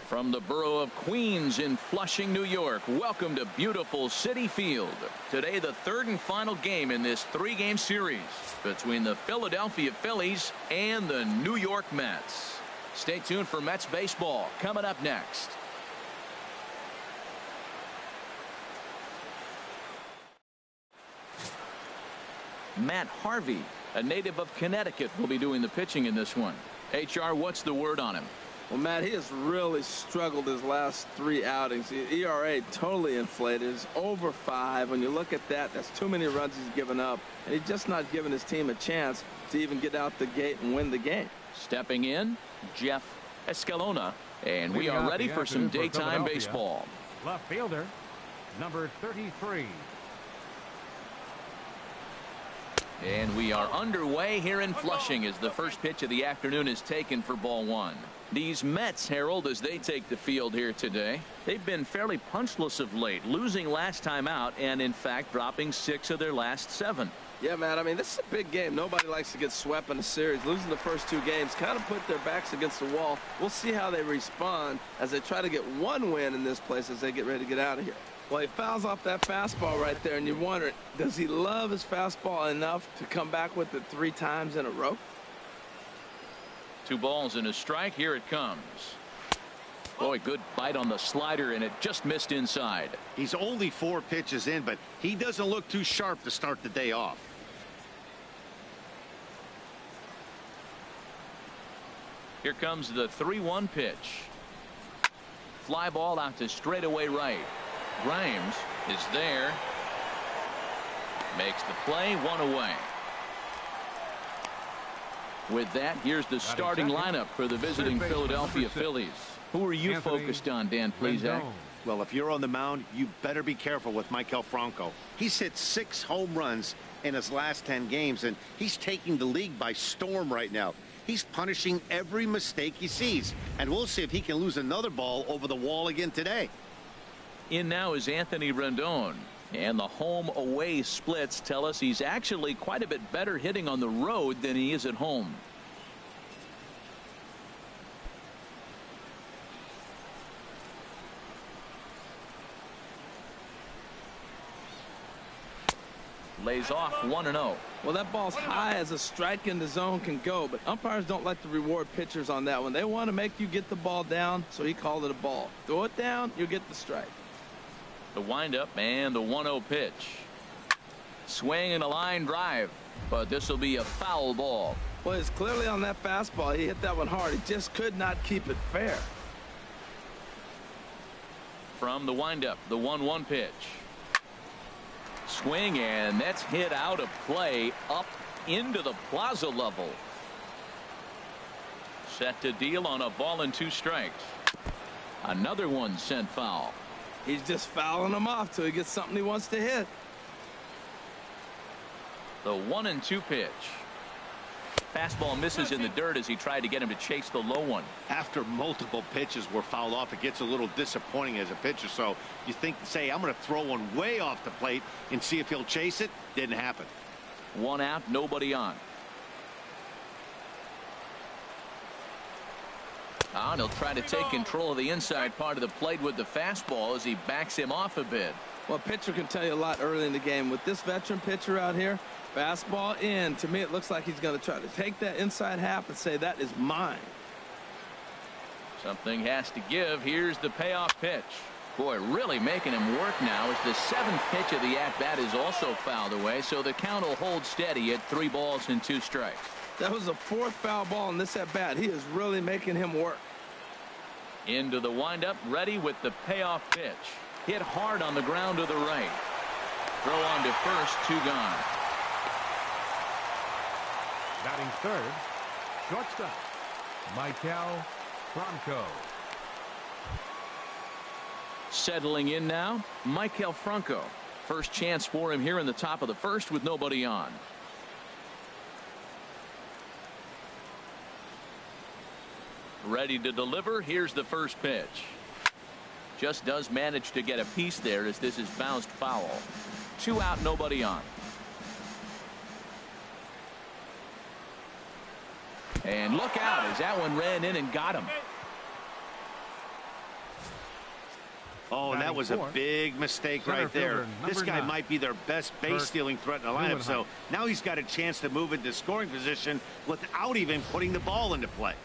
From the borough of Queens in Flushing, New York, welcome to beautiful Citi Field. Today, the third and final game in this three-game series between the Philadelphia Phillies and the New York Mets. Stay tuned for Mets baseball coming up next. Matt Harvey, a native of Connecticut, will be doing the pitching in this one. HR, what's the word on him? Well, Matt, he has really struggled his last three outings. The ERA totally inflated. It's over 5. When you look at that, that's too many runs he's given up. And he's just not giving his team a chance to even get out the gate and win the game. Stepping in, Jeff Escalona. And we are ready for some daytime baseball. Left fielder, number 33. And we are underway here in Flushing as the first pitch of the afternoon is taken for ball 1. These Mets, Harold, as they take the field here today, they've been fairly punchless of late, losing last time out and, in fact, dropping 6 of their last 7. Yeah, man, I mean, this is a big game. Nobody likes to get swept in a series. Losing the first 2 games kind of put their backs against the wall. We'll see how they respond as they try to get one win in this place as they get ready to get out of here. Well, he fouls off that fastball right there, and you're wondering, does he love his fastball enough to come back with it 3 times in a row? 2 balls and a strike. Here it comes. Boy, good bite on the slider, and it just missed inside. He's only 4 pitches in, but he doesn't look too sharp to start the day off. Here comes the 3-1 pitch. Fly ball out to straightaway right. Grimes is there. Makes the play, 1 away. With that, here's the starting lineup for the visiting Philadelphia Phillies. Who are you focused on, Dan Plesac? Well, if you're on the mound, you better be careful with Maikel Franco. He's hit 6 home runs in his last 10 games, and he's taking the league by storm right now. He's punishing every mistake he sees, and we'll see if he can lose another ball over the wall again today. In now is Anthony Rendon, and the home-away splits tell us he's actually quite a bit better hitting on the road than he is at home. Lays off 1-0. Well, that ball's high as a strike in the zone can go, but umpires don't like to reward pitchers on that one. They want to make you get the ball down, so he called it a ball. Throw it down, you get the strike. The windup and the 1-0 pitch. Swing and a line drive, but this will be a foul ball. Well, it's clearly on that fastball. He hit that one hard. He just could not keep it fair. From the windup, the 1-1 pitch. Swing, and that's hit out of play up into the plaza level. Set to deal on a ball and 2 strikes. Another one sent foul. He's just fouling them off till he gets something he wants to hit. The 1-2 pitch. Fastball misses in the dirt as he tried to get him to chase the low one. After multiple pitches were fouled off, it gets a little disappointing as a pitcher. So you think, say, I'm going to throw one way off the plate and see if he'll chase it. Didn't happen. 1 out, nobody on. And he'll try to take control of the inside part of the plate with the fastball as he backs him off a bit. Well, a pitcher can tell you a lot early in the game. With this veteran pitcher out here, fastball in, to me it looks like he's going to try to take that inside half and say that is mine. Something has to give. Here's the payoff pitch. Boy, really making him work now as the 7th pitch of the at-bat is also fouled away, so the count will hold steady at 3 balls and 2 strikes. That was the 4th foul ball in this at-bat. He is really making him work. Into the windup, ready with the payoff pitch. Hit hard on the ground to the right. Throw on to first, 2 gone. Batting third, shortstop, Maikel Franco. Settling in now, Maikel Franco. First chance for him here in the top of the first with nobody on. Ready to deliver. Here's the first pitch. Just does manage to get a piece there as this is bounced foul. 2 out, nobody on. And look out as that one ran in and got him. Oh, and that was a big mistake right there. This guy might be their best base stealing threat in the lineup, so now he's got a chance to move into scoring position without even putting the ball into play.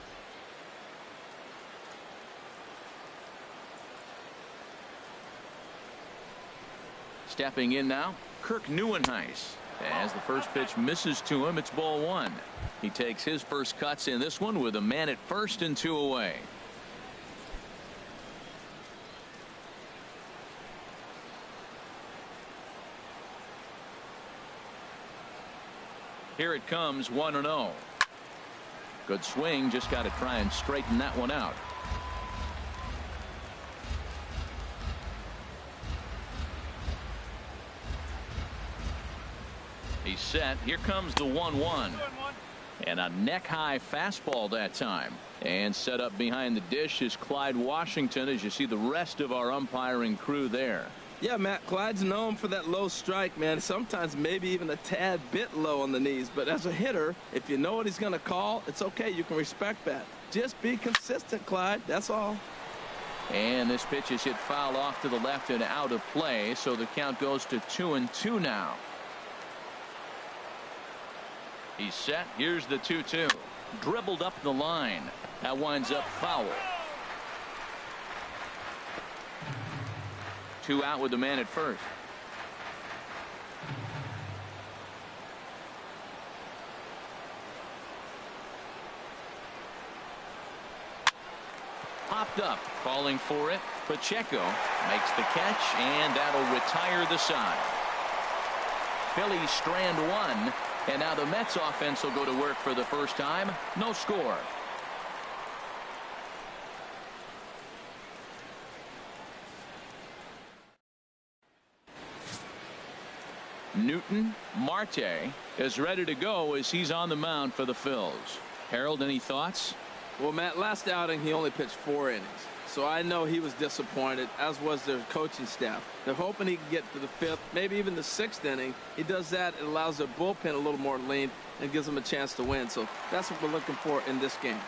Stepping in now, Kirk Neuenhuis. As the first pitch misses to him, it's ball one. He takes his first cuts in this one with a man at first and 2 away. Here it comes, 1-0. Good swing, just got to try and straighten that one out. He's set. Here comes the 1-1. And a neck-high fastball that time. And set up behind the dish is Clyde Washington, as you see the rest of our umpiring crew there. Yeah, Matt, Clyde's known for that low strike, man. Sometimes maybe even a tad bit low on the knees. But as a hitter, if you know what he's going to call, it's okay. You can respect that. Just be consistent, Clyde. That's all. And this pitch is hit foul off to the left and out of play. So the count goes to 2-2 now. He's set. Here's the 2-2. Dribbled up the line. That winds up foul. 2 out with the man at first. Popped up, calling for it. Pacheco makes the catch, and that'll retire the side. Phillies strand one, and now the Mets offense will go to work for the first time. No score. Newton Marte is ready to go as he's on the mound for the Phils. Harold, any thoughts? Well, Matt, last outing he only pitched 4 innings. So I know he was disappointed, as was their coaching staff. They're hoping he can get to the 5th, maybe even the 6th inning. He does that, it allows their bullpen a little more length and gives them a chance to win. So that's what we're looking for in this game.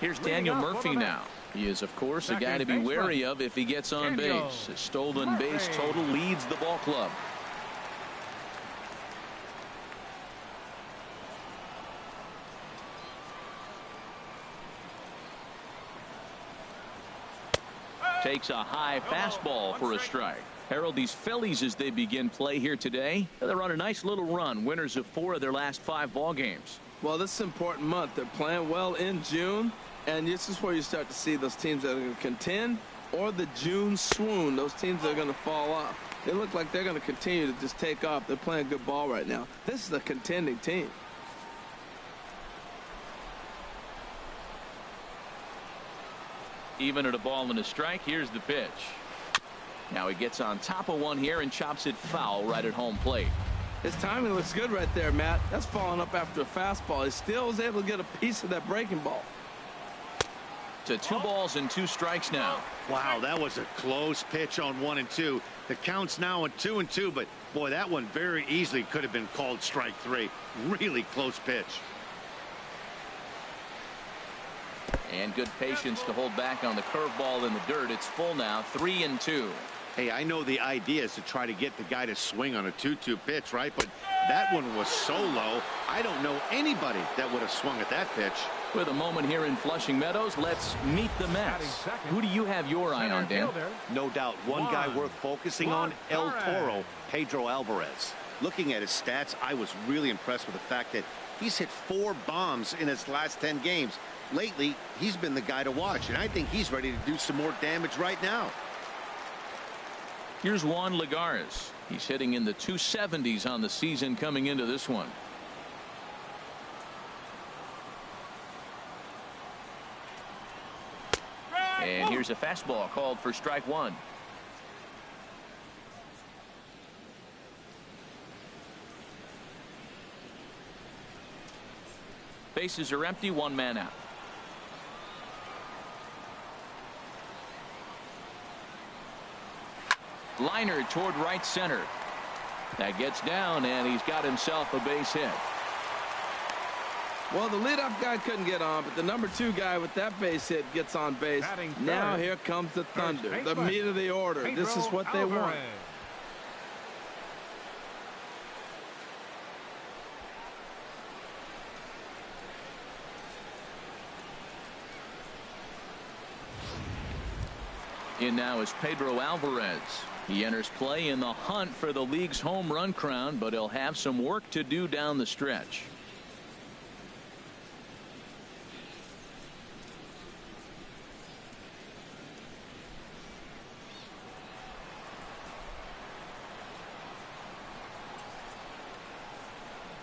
Here's Daniel Murphy now. He is, of course, a guy to be wary of if he gets on base. His stolen base total leads the ball club. Takes a high fastball for a strike. Harold, these Phillies, as they begin play here today, they're on a nice little run. Winners of 4 of their last 5 ball games. Well, this is an important month. They're playing well in June, and this is where you start to see those teams that are going to contend, or the June swoon, those teams that are going to fall off. They look like they're going to continue to just take off. They're playing good ball right now. This is a contending team. Even at a ball and a strike, here's the pitch. Now he gets on top of one here and chops it foul right at home plate. His timing looks good right there, Matt. That's following up after a fastball. He still was able to get a piece of that breaking ball. To 2 balls and 2 strikes now. Wow, that was a close pitch on 1 and 2. The count's now at 2 and 2, but boy, that one very easily could have been called strike 3. Really close pitch. And good patience to hold back on the curveball in the dirt. It's full now, 3-2. Hey, I know the idea is to try to get the guy to swing on a 2-2 pitch, right? But that one was so low, I don't know anybody that would have swung at that pitch. With a moment here in Flushing Meadows, let's meet the Mets. Who do you have your eye on, Dan? No doubt, one guy worth focusing on, El Toro, Pedro Alvarez. Looking at his stats, I was really impressed with the fact that he's hit 4 bombs in his last 10 games. Lately, he's been the guy to watch, and I think he's ready to do some more damage right now. Here's Juan Lagares. He's hitting in the 270s on the season coming into this one. And here's a fastball called for strike 1. Bases are empty, 1 man out. Liner toward right center. That gets down, and he's got himself a base hit. Well, the leadoff guy couldn't get on, but the number 2 guy with that base hit gets on base. Now here comes the thunder, the meat of the order. PEDRO, This is what they want. In now is Pedro Alvarez. He enters play in the hunt for the league's home run crown, but he'll have some work to do down the stretch.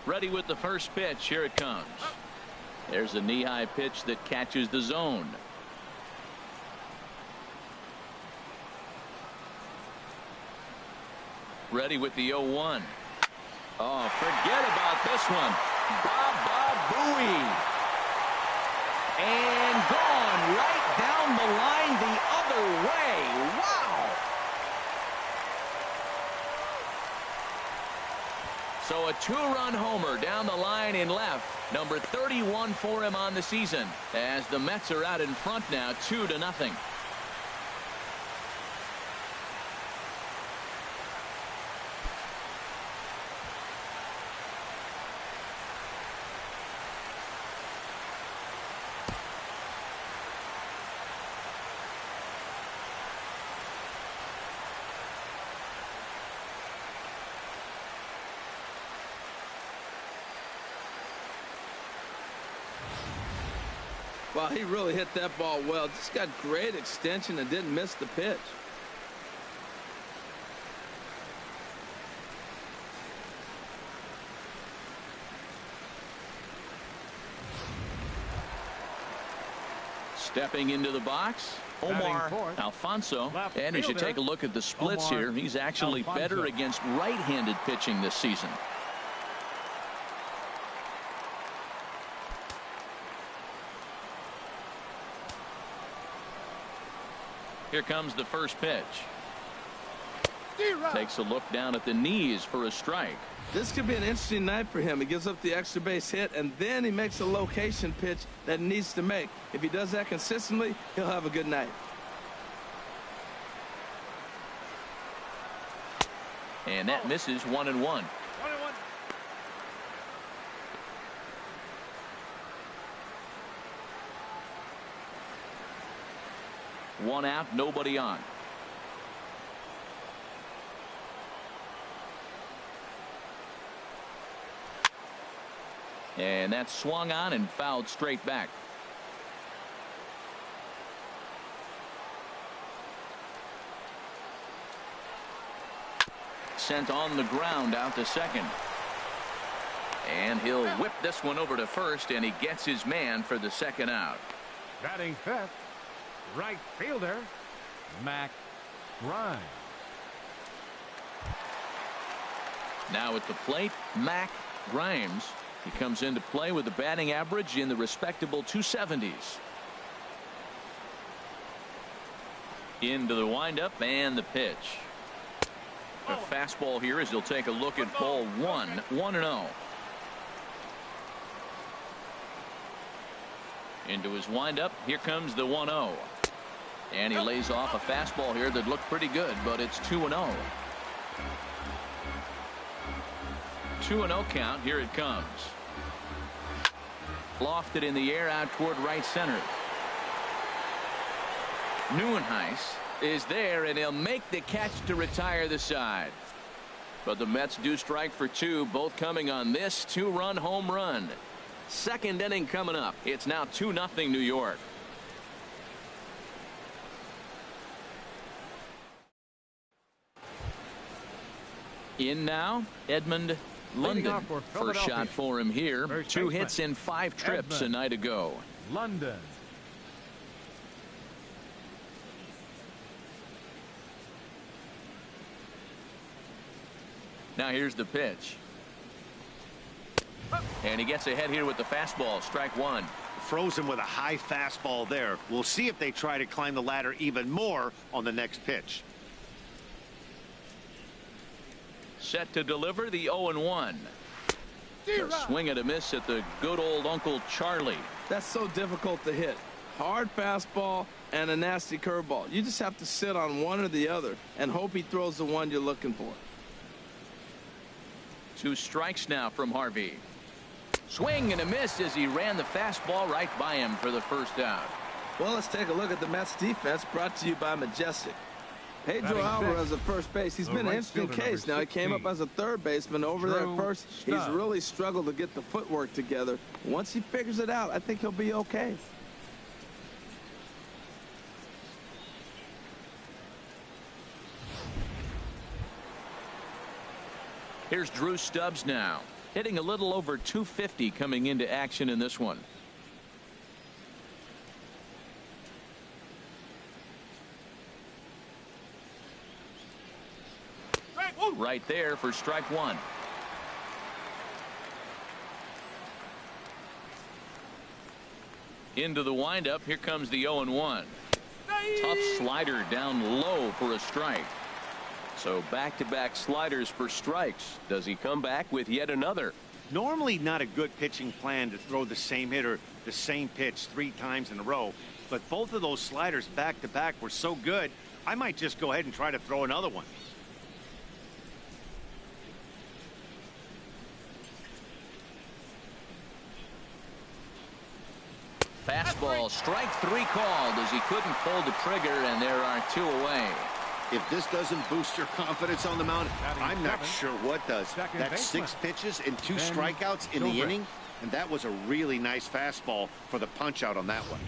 Ready with the first pitch. Here it comes. There's a knee-high pitch that catches the zone. Ready with the 0-1. Oh, forget about this one. Booey. And gone right down the line the other way. Wow. So a 2-run homer down the line in left. Number 31 for him on the season, as the Mets are out in front now 2-0. Well, he really hit that ball well. Just got great extension and didn't miss the pitch. Stepping into the box, Omar Alfonso. And as you take a look at the splits here, he's actually better against right-handed pitching this season. Here comes the first pitch. Takes a look down at the knees for a strike. This could be an interesting night for him. He gives up the extra base hit, and then he makes a location pitch that he needs to make. If he does that consistently, he'll have a good night. And that misses 1-1. One out, nobody on. And that's swung on and fouled straight back. Sent on the ground out to second. And he'll whip this one over to first, and he gets his man for the second out. Batting fifth, right fielder, Mac Grimes. Now at the plate, Mac Grimes. He comes into play with a batting average in the respectable 270s. Into the windup and the pitch. A fastball here as he'll take a look at ball 1-0. Into his windup. Here comes the 1-0. And he lays off a fastball here that looked pretty good, but it's 2-0. 2-0 count. Here it comes. Lofted in the air out toward right center. Neuenhuis is there, and he'll make the catch to retire the side. But the Mets do strike for two, both coming on this 2-run home run. Second inning coming up. It's now 2-0 New York. In now, Edmund London. First shot for him here. 2 hits in 5 trips a night ago. London. Now here's the pitch. And he gets ahead here with the fastball. Strike one. Frozen with a high fastball there. We'll see if they try to climb the ladder even more on the next pitch. Set to deliver the 0-1. A swing and a miss at the good old Uncle Charlie. That's so difficult to hit. Hard fastball and a nasty curveball. You just have to sit on one or the other and hope he throws the one you're looking for. 2 strikes now from Harvey. Swing and a miss as he ran the fastball right by him for the first out. Well, let's take a look at the Mets defense, brought to you by Majestic. Pedro Alvarez at first base. He's been an interesting case. Now, he came up as a third baseman over there at first. He's really struggled to get the footwork together. Once he figures it out, I think he'll be okay. Here's Drew Stubbs now, hitting a little over 250 coming into action in this one. Right there for strike 1. Into the windup. Here comes the 0-1. Tough slider down low for a strike. So back-to-back sliders for strikes. Does he come back with yet another? Normally not a good pitching plan to throw the same hitter the same pitch 3 times in a row, but both of those sliders back-to-back were so good, I might just go ahead and try to throw another one. Fastball, strike 3 called as he couldn't pull the trigger, and there are 2 away. If this doesn't boost your confidence on the mound, I'm not sure what does. That's 6 pitches and 2 strikeouts in the inning, and that was a really nice fastball for the punch out on that one.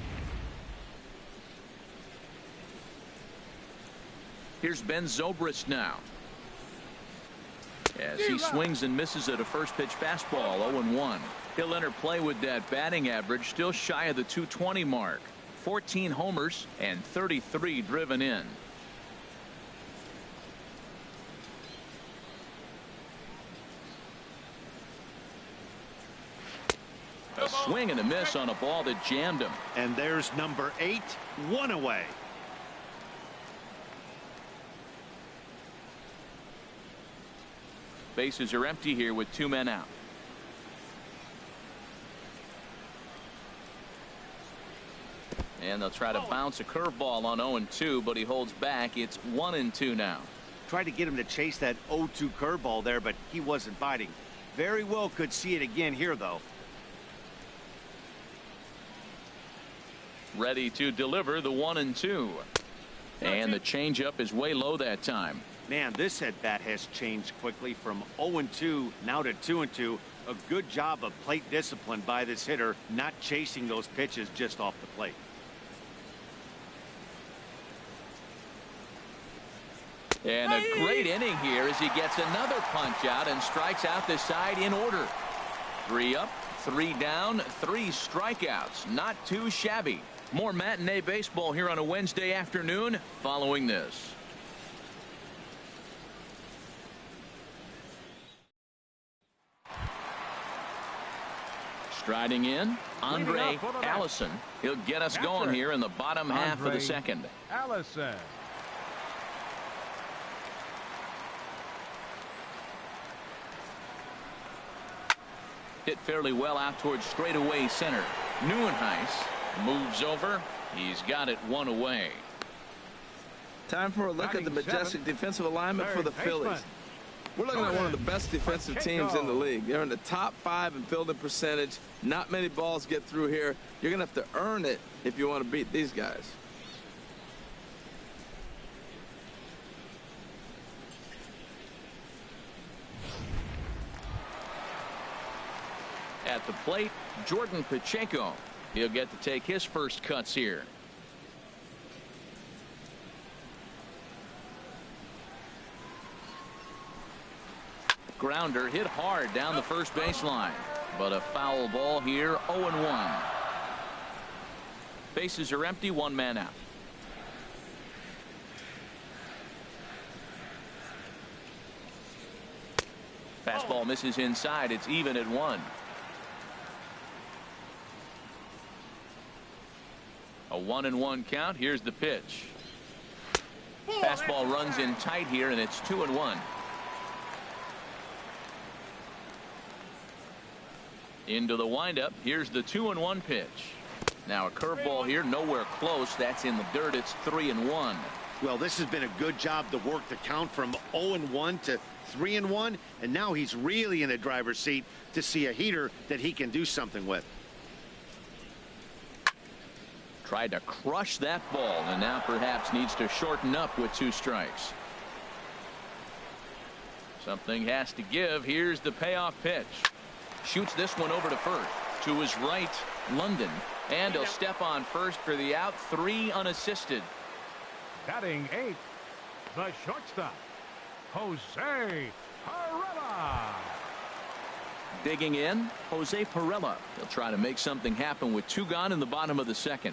Here's Ben Zobrist now, as he swings and misses at a first pitch fastball. 0-1. He'll enter play with that batting average still shy of the 220 mark. 14 homers and 33 driven in. A swing and a miss on a ball that jammed him. And there's number 8, 1 away. Bases are empty here with 2 men out. And they'll try to bounce a curveball on 0-2, but he holds back. It's 1-2 now. Tried to get him to chase that 0-2 curveball there, but he wasn't biting. Very well could see it again here, though. Ready to deliver the 1-2. And the changeup is way low that time. Man, this at bat has changed quickly from 0-2 now to 2-2. A good job of plate discipline by this hitter, not chasing those pitches just off the plate. And a great inning here as he gets another punch out and strikes out the side in order. 3 up, 3 down, 3 strikeouts. Not too shabby. More matinee baseball here on a Wednesday afternoon following this. Striding in, Andre ALUSON. He'll get us going here in the bottom half of the second. ALUSON. Hit fairly well out towards straightaway center. Neuenhuis moves over. He's got it 1 away. Time for a look at the Majestic defensive alignment for the Phillies. We're looking at one of the best defensive teams in the league. They're in the top 5 in fielding percentage. Not many balls get through here. You're going to have to earn it if you want to beat these guys. At the plate, Jordan Pacheco. He'll get to take his first cuts here. Grounder hit hard down the first baseline, but a foul ball here. 0-1. Bases are empty, 1 man out. Fastball misses inside. It's even at 1. A 1-1 count. Here's the pitch. Fastball runs in tight here, and it's 2-1. Into the windup. Here's the 2-1 pitch. Now a curveball here, nowhere close. That's in the dirt. It's 3-1. Well, this has been a good job to work the count from 0-1 to 3-1, and now he's really in the driver's seat to see a heater that he can do something with. Tried to crush that ball, and now perhaps needs to shorten up with 2 strikes. Something has to give. Here's the payoff pitch. Shoots this one over to first. To his right, London. And he'll step on first for the out. 3 unassisted. Batting 8th, the shortstop, Jose Perella. Digging in, Jose Perella. He'll try to make something happen with 2 gone in the bottom of the 2nd.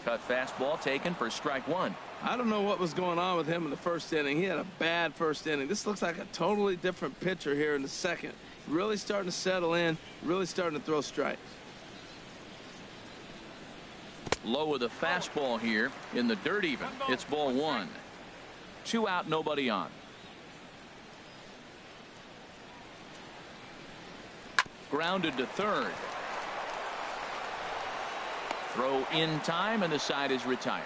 Cut fastball taken for strike 1. I don't know what was going on with him in the 1st inning. He had a bad 1st inning. This looks like a totally different pitcher here in the 2nd. Really starting to settle in, really starting to throw strikes. Low with a fastball here in the dirt even. It's ball 1. 2 out, nobody on. Grounded to third. Throw in time, and the side is retired.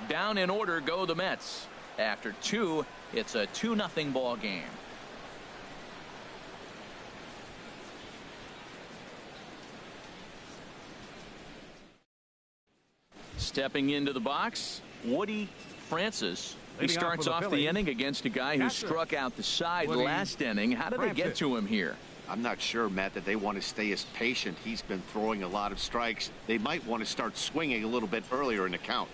Down in order go the Mets. After 2, it's a 2-0 ball game. Stepping into the box, Woody Francis. He starts off the inning against a guy who struck out the side last inning. How did they get to him here? I'm not sure, Matt, that they want to stay as patient. He's been throwing a lot of strikes. They might want to start swinging a little bit earlier in the count.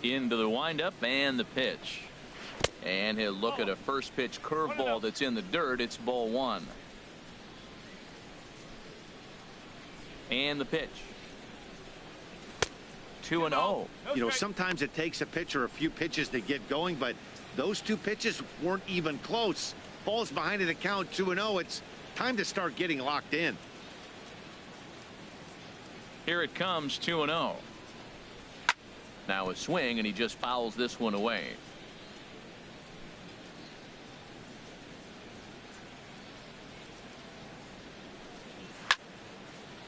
Into the windup and the pitch. And he'll look at a first pitch curveball that's in the dirt. It's ball 1. And the pitch. 2-0. You know, sometimes it takes a pitcher a few pitches to get going, but those 2 pitches weren't even close. Ball's behind in the count, 2-0. It's time to start getting locked in. Here it comes, 2-0. Now a swing, and he just fouls this one away.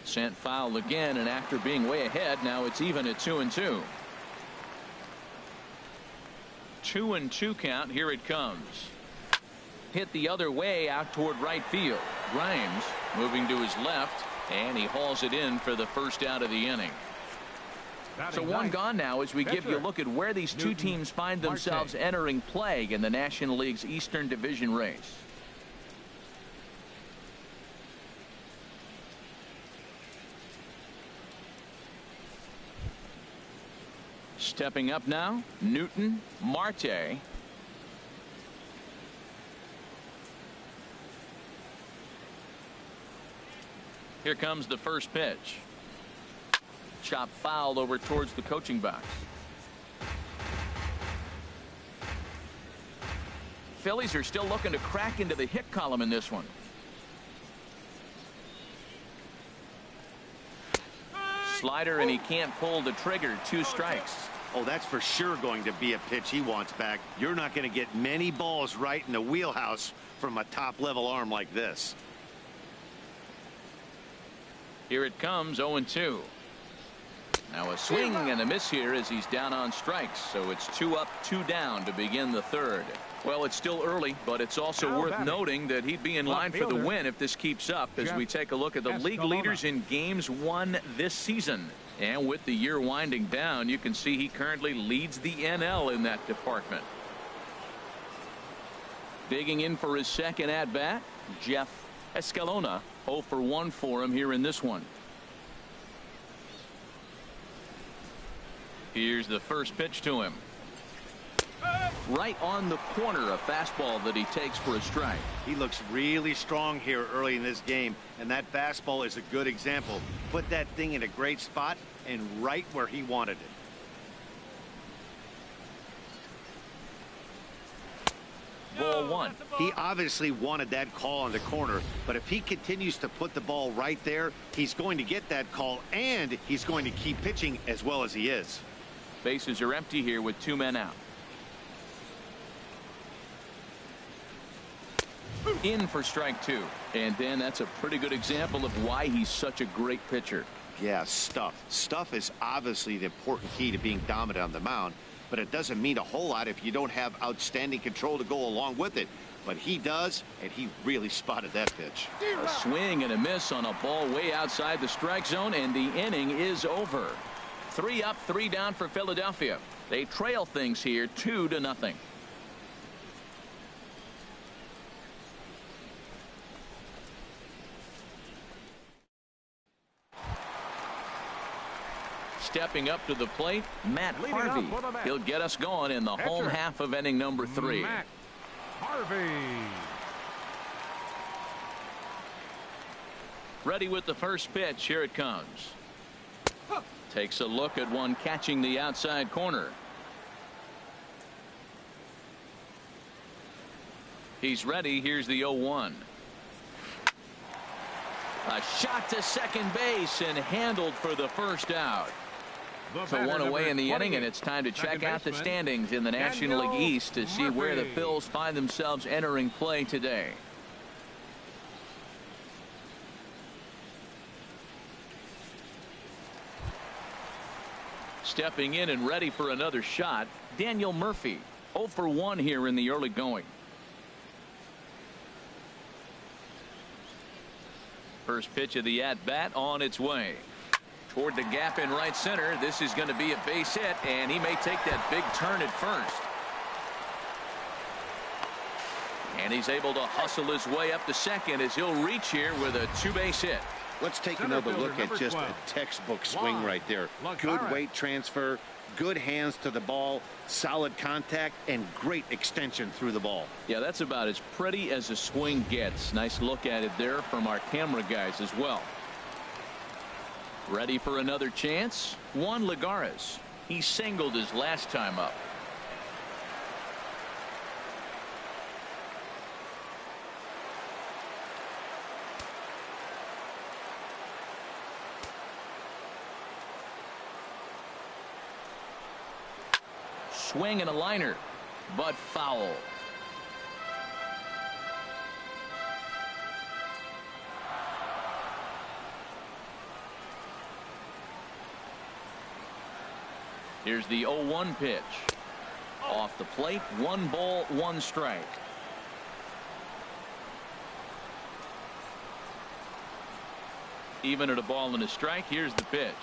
Sent foul again, and after being way ahead, now it's even at 2-2. 2-2 count. Here it comes. Hit the other way out toward right field. Grimes moving to his left, and he hauls it in for the first out of the inning. So 1 gone now as we give you a look at where these 2 teams find themselves entering play in the National League's Eastern Division race. Stepping up now, Newton, Marte. Here comes the first pitch. Chop fouled over towards the coaching box. Phillies are still looking to crack into the hit column in this one. Slider, and he can't pull the trigger. 2 strikes. Oh, that's for sure going to be a pitch he wants back. You're not going to get many balls right in the wheelhouse from a top-level arm like this. Here it comes, 0-2. Now a swing and a miss here as he's down on strikes. So it's 2 up, 2 down to begin the 3rd. Well, it's still early, but it's also worth noting that he'd be in line for the win if this keeps up as we take a look at the league leaders in games won this season. And with the year winding down, you can see he currently leads the NL in that department. Digging in for his 2nd at-bat, Jeff Escalona. 0 for 1 for him here in this one. Here's the first pitch to him. Right on the corner, a fastball that he takes for a strike. He looks really strong here early in this game, and that fastball is a good example. Put that thing in a great spot and right where he wanted it. Ball one. He obviously wanted that call on the corner, but if he continues to put the ball right there, he's going to get that call, and he's going to keep pitching as well as he is. Bases are empty here with 2 men out. In for strike 2. And Dan, that's a pretty good example of why he's such a great pitcher. Yeah, stuff. Stuff is obviously the important key to being dominant on the mound, but it doesn't mean a whole lot if you don't have outstanding control to go along with it. But he does, and he really spotted that pitch. A swing and a miss on a ball way outside the strike zone, and the inning is over. 3 up, 3 down for Philadelphia. They trail things here 2-0. Stepping up to the plate, Matt Harvey. He'll get us going in the home half of inning number 3. Matt Harvey. Ready with the first pitch. Here it comes. Takes a look at one catching the outside corner. He's ready. Here's the 0-1. A shot to second base and handled for the first out. So 1 away in the inning, and it's time to check out the standings in the National League East to see where the Phils find themselves entering play today. Stepping in and ready for another shot, Daniel Murphy. 0 for 1 here in the early going. First pitch of the at-bat on its way. Toward the gap in right center. This is going to be a base hit, and he may take that big turn at first. And he's able to hustle his way up to second as he'll reach here with a 2-base hit. Let's take another look at just a textbook swing right there. Good weight transfer, good hands to the ball, solid contact, and great extension through the ball. Yeah, that's about as pretty as a swing gets. Nice look at it there from our camera guys as well. Ready for another chance? Juan Lagares. He singled his last time up. Swing and a liner, but foul. Here's the 0-1 pitch. Off the plate, 1 ball, 1 strike. Even at a ball and a strike. Here's the pitch.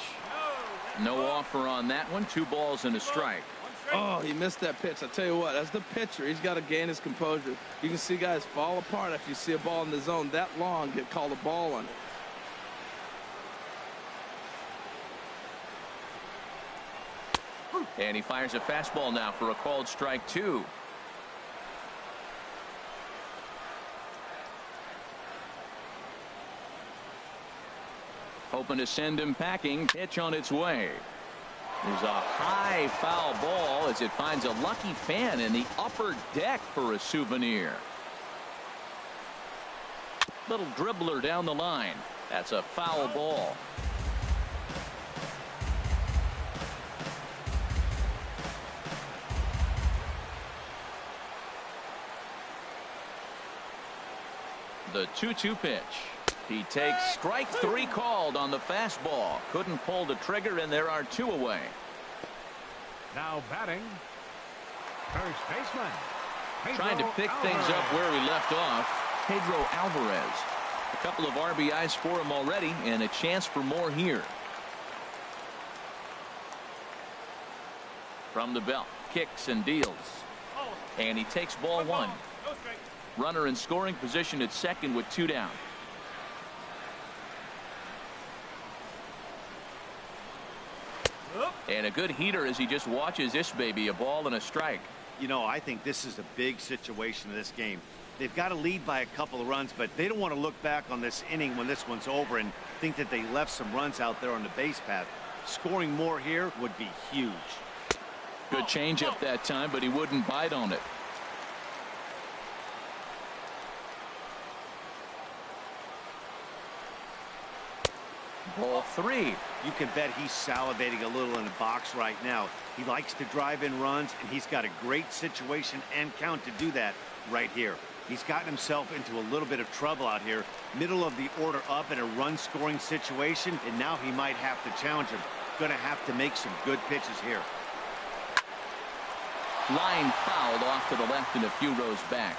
No offer on that one. 2 balls and a strike. Oh, he missed that pitch. I tell you what, as the pitcher, he's got to gain his composure. You can see guys fall apart if you see a ball in the zone that long, get called a ball on it. And he fires a fastball now for a called strike 2. Hoping to send him packing. Pitch on its way. There's a high foul ball as it finds a lucky fan in the upper deck for a souvenir. Little dribbler down the line. That's a foul ball. The 2-2 pitch. He takes strike 3 called on the fastball. Couldn't pull the trigger, and there are 2 away. Now batting, first baseman. Trying to pick things up where we left off. Pedro Alvarez. A couple of RBIs for him already, and a chance for more here. From the belt, kicks and deals. And he takes ball 1. Runner in scoring position at second with 2 down. And a good heater as he just watches this baby. A ball and a strike. You know, I think this is a big situation in this game. They've got to lead by a couple of runs, but they don't want to look back on this inning when this one's over and think that they left some runs out there on the base path. Scoring more here would be huge. Good changeup that time, but he wouldn't bite on it. Ball 3. You can bet he's salivating a little in the box right now. He likes to drive in runs, and he's got a great situation and count to do that right here. He's gotten himself into a little bit of trouble out here. Middle of the order up in a run-scoring situation, and now he might have to challenge him. Going to have to make some good pitches here. Line fouled off to the left and a few rows back.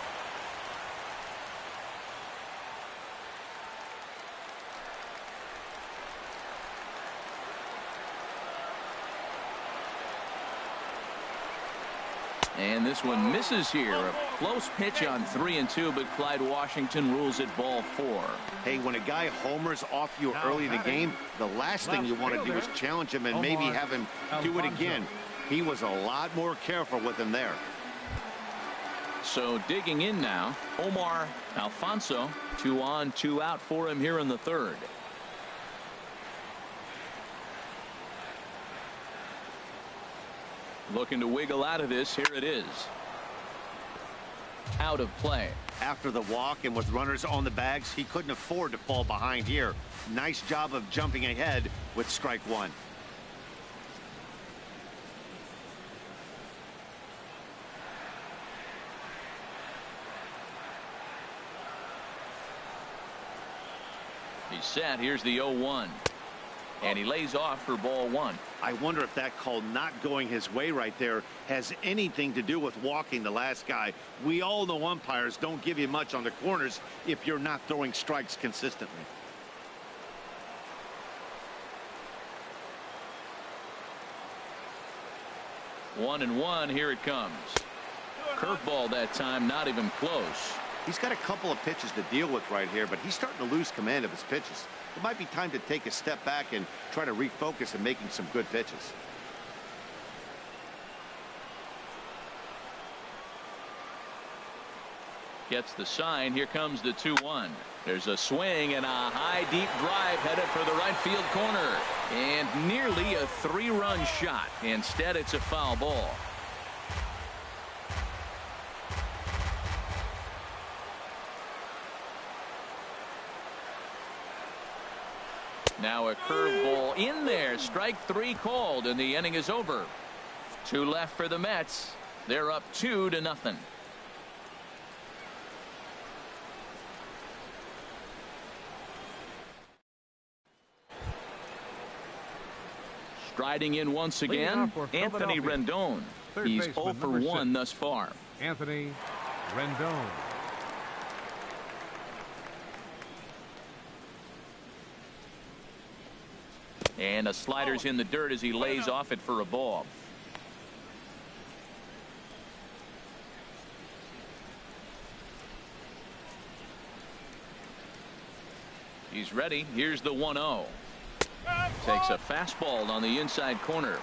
And this one misses here. A close pitch on 3-2, but Clyde Washington rules it ball 4. Hey, when a guy homers off you early in the game, the last thing you want to do is challenge him and maybe have him do it again. He was a lot more careful with him there. So digging in now, Omar Alfonso. 2 on, 2 out for him here in the third. Looking to wiggle out of this. Here it is. Out of play. After the walk and with runners on the bags, he couldn't afford to fall behind here. Nice job of jumping ahead with strike 1. He's set. Here's the 0-1. And he lays off for ball 1. I wonder if that call not going his way right there has anything to do with walking the last guy. We all know umpires don't give you much on the corners if you're not throwing strikes consistently. One and one. Here it comes. Curveball that time, not even close. He's got a couple of pitches to deal with right here, but he's starting to lose command of his pitches. It might be time to take a step back and try to refocus on making some good pitches. Gets the sign. Here comes the 2-1. There's a swing and a high deep drive headed for the right field corner. And nearly a 3-run shot. Instead, it's a foul ball. Now a curveball in there. Strike 3 called, and the inning is over. 2 left for the Mets. They're up 2-0. Striding in once again, Anthony Rendon. He's 0 for 1 thus far. Anthony Rendon. And a slider's in the dirt as he lays off it for a ball. He's ready. Here's the 1-0. Takes a fastball on the inside corner.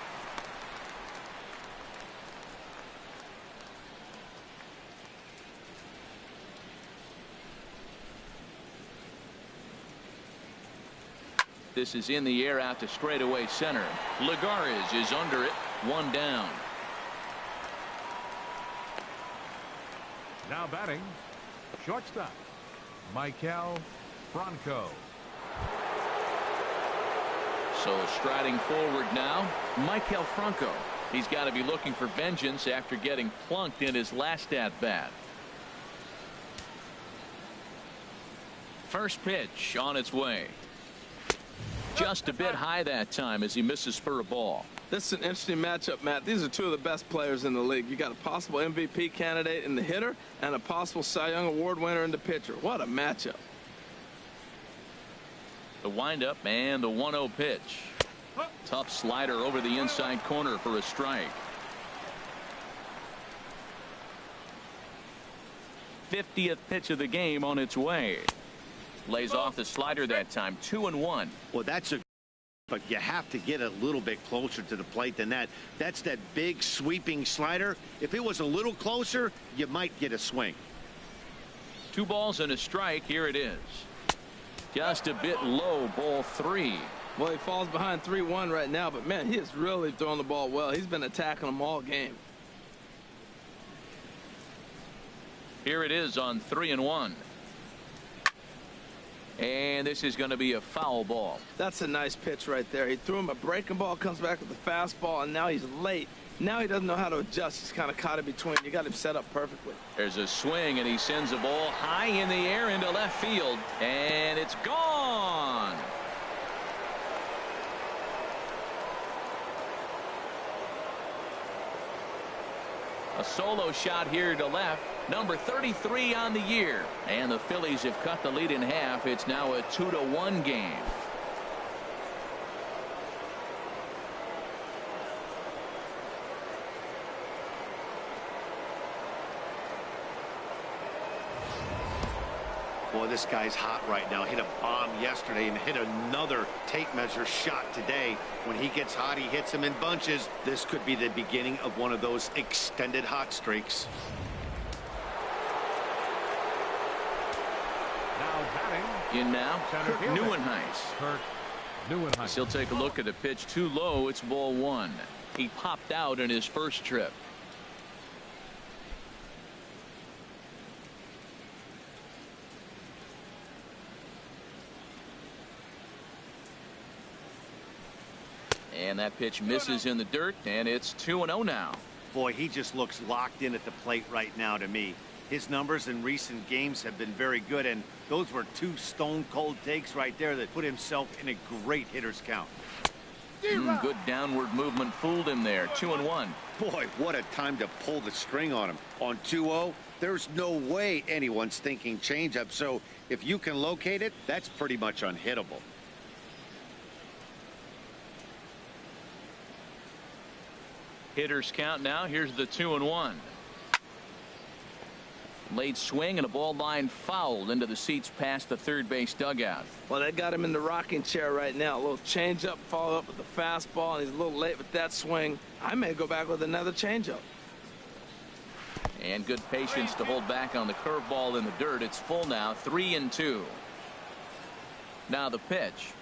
This is in the air out to straightaway center. Lagares is under it. 1 down. Now batting, shortstop, Maikel Franco. So striding forward now, Maikel Franco. He's got to be looking for vengeance after getting plunked in his last at-bat. First pitch on its way. Just a bit high that time as he misses for a ball. This is an interesting matchup, Matt. These are 2 of the best players in the league. You got a possible MVP candidate in the hitter and a possible Cy Young Award winner in the pitcher. What a matchup. The windup and the 1-0 pitch. Tough slider over the inside corner for a strike. 50th pitch of the game on its way. Lays off the slider that time. 2-1. Well, that's a, but you have to get a little bit closer to the plate than that. That's that big sweeping slider. If it was a little closer, you might get a swing. 2 balls and a strike. Here it is. Just a bit low. Ball 3. Well, he falls behind 3-1 right now, but man, he is really throwing the ball well. He's been attacking them all game. Here it is on 3-1. And this is going to be a foul ball. That's a nice pitch right there. He threw him a breaking ball, comes back with the fastball, and now he's late. Now he doesn't know how to adjust. He's kind of caught in between. You got him set up perfectly. There's a swing, and he sends a ball high in the air into left field, and it's gone. A solo shot here to left. Number 33 on the year. And the Phillies have cut the lead in half. It's now a 2-1 game. Boy, this guy's hot right now. Hit a bomb yesterday and hit another tape measure shot today. When he gets hot, he hits them in bunches. This could be the beginning of one of those extended hot streaks. Now batting. In now, Center Kirk fielder. Neuenhuis. He'll take a look at a pitch too low. It's ball one. He popped out in his first trip. And that pitch misses in the dirt, and it's 2-0 now. Boy, he just looks locked in at the plate right now to me. His numbers in recent games have been very good, and those were two stone-cold takes right there that put himself in a great hitter's count. Good downward movement fooled him there. 2-1. Boy, what a time to pull the string on him. On 2-0, there's no way anyone's thinking changeup, so if you can locate it, that's pretty much unhittable. Hitters count now. Here's the 2-1. Late swing and a ball line fouled into the seats past the third base dugout. Well, they got him in the rocking chair right now. A little changeup, follow up with the fastball, and he's a little late with that swing. I may go back with another changeup. And good patience to hold back on the curveball in the dirt. It's full now. 3-2. Now the pitch.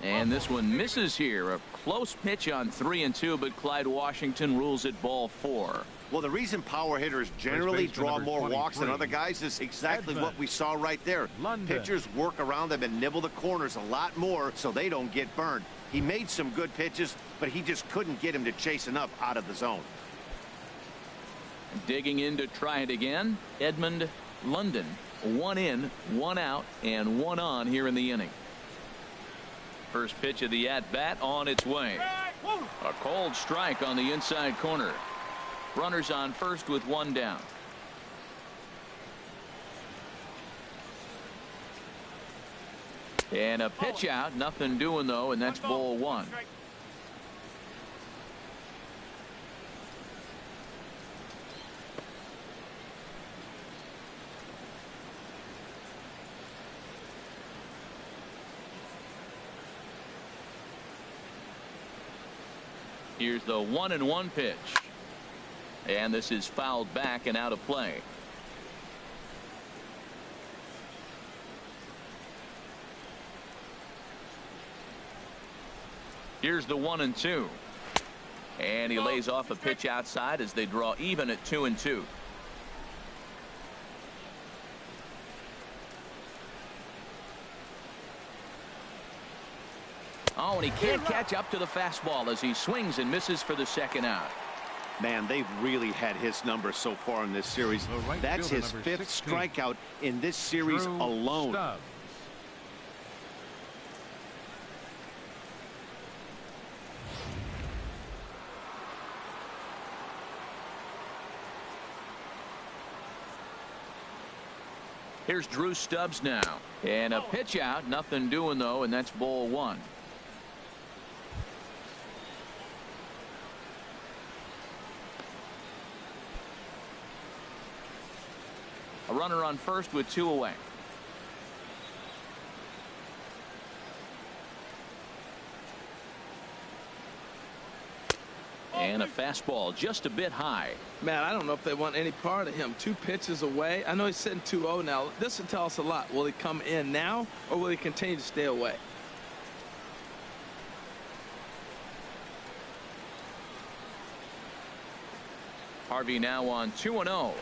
And this one misses here. A close pitch on 3-2, but Clyde Washington rules it ball 4. Well, the reason power hitters generally draw more walks than other guys is exactly what we saw right there. Pitchers work around them and nibble the corners a lot more so they don't get burned. He made some good pitches, but he just couldn't get him to chase enough out of the zone. Digging in to try it again, Edmund London. 1 in, 1 out, and 1 on here in the inning. First pitch of the at-bat on its way. A cold strike on the inside corner. Runners on first with 1 down. And a pitch out. Nothing doing, though, and that's ball 1. Here's the 1-1 pitch. And this is fouled back and out of play. Here's the 1-2. And he lays off a pitch outside as they draw even at 2-2. Oh, and he can't catch up to the fastball as he swings and misses for the second out. Man, they've really had his number so far in this series. That's his 5th strikeout in this series alone. Here's Drew Stubbs now. And a pitch out. Nothing doing, though, and that's ball 1. A runner on first with 2 away. And a fastball just a bit high. Man, I don't know if they want any part of him. 2 pitches away. I know he's sitting 2-0 now. This will tell us a lot. Will he come in now, or will he continue to stay away? Harvey now on 2-0.